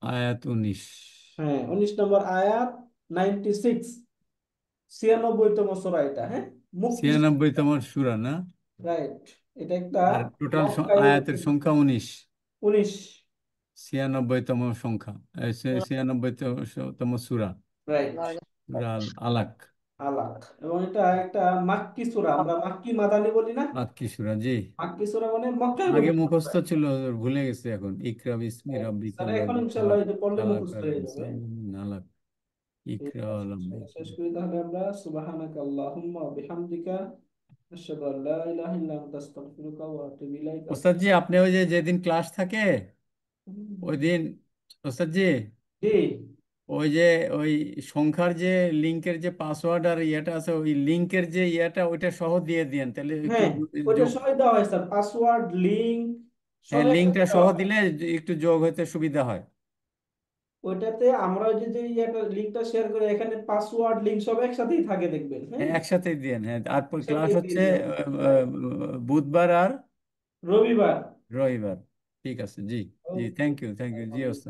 আয়াত 19। হ্যাঁ, 19 নম্বর আয়াত, 96, 96তম সূরা এটা, হ্যাঁ, মুক্তি। 96তম সূরা না? রাইট, এটা একটা আর টোটাল মক্কায় আয়াতের অবতীর্ণ। সংখ্যা 19। 19, 96তম সংখ্যা, 96তম সূরা। রাইট, সূরা আল আলাক। আলাক। এবং এটা একটা মাক্কি সূরা, আমরা মাক্কি মাদানি বলি না? মাক্কি সূরা, জি। মাক্কি সূরা মানে মক্কায় আগে অবতীর্ণ মুখস্থ সূরা। ছিল, ভুলে গেছে এখন। ইকরা বিসমি Right. স্যার এখন রাব্বিকাল্লাযী ইনশাল্লাহ খালাক, এটা পড়লে মুখস্থ খালাকাল হয়ে যাবে। ইনসানা মিন আলাক, ঠিক ইকরা আছে, আলাম। শেষ করি তাহলে আমরা। সুবহানাকা আল্লাহুম্মা ওয়া বিহামদিকা আশহাদু আল্লা ইলাহা ইল্লা আনতা আস্তাগফিরুকা ওয়া আতুবু ইলাইক। ওস্তাদ জি, আপনি ওই যে যেদিন ক্লাস থাকে ওই দিন, ওস্তাদ জি, জি, ওই যে ওই সংখ্যার যে লিংকের যে পাসওয়ার্ড আর ইয়েটা আছে, ওই লিংকের যে ইয়েটা ওইটা সহ দিয়ে দিয়েন তাহলে একটু হ্যাঁ, ওইটা যোগ। সবাই দেওয়া হয় স্যার, পাসওয়ার্ড, লিংক সব হ্যাঁ, একসাথে লিংকটা দেওয়া সহ হয়। দিলে একটু যোগ হতে সুবিধা হয়। ওইটাতে আমরা ওই যে যে লিংকটা শেয়ার করে এখানে পাসওয়ার্ড লিংক সব একসাথেই থাকে, দেখবেন, হ্যাঁ, হ্যাঁ, একসাথেই দিয়েন, হ্যাঁ। আর ক্লাস একসাথেই দিয়ে হচ্ছে দেওয়া হয়। Right. বুধবার আর রবিবার। রবিবার। ঠিক আছে, জি। জি, থ্যাংক ইউ, থ্যাংক ইউ, জি ওকে। ওস্তাদ।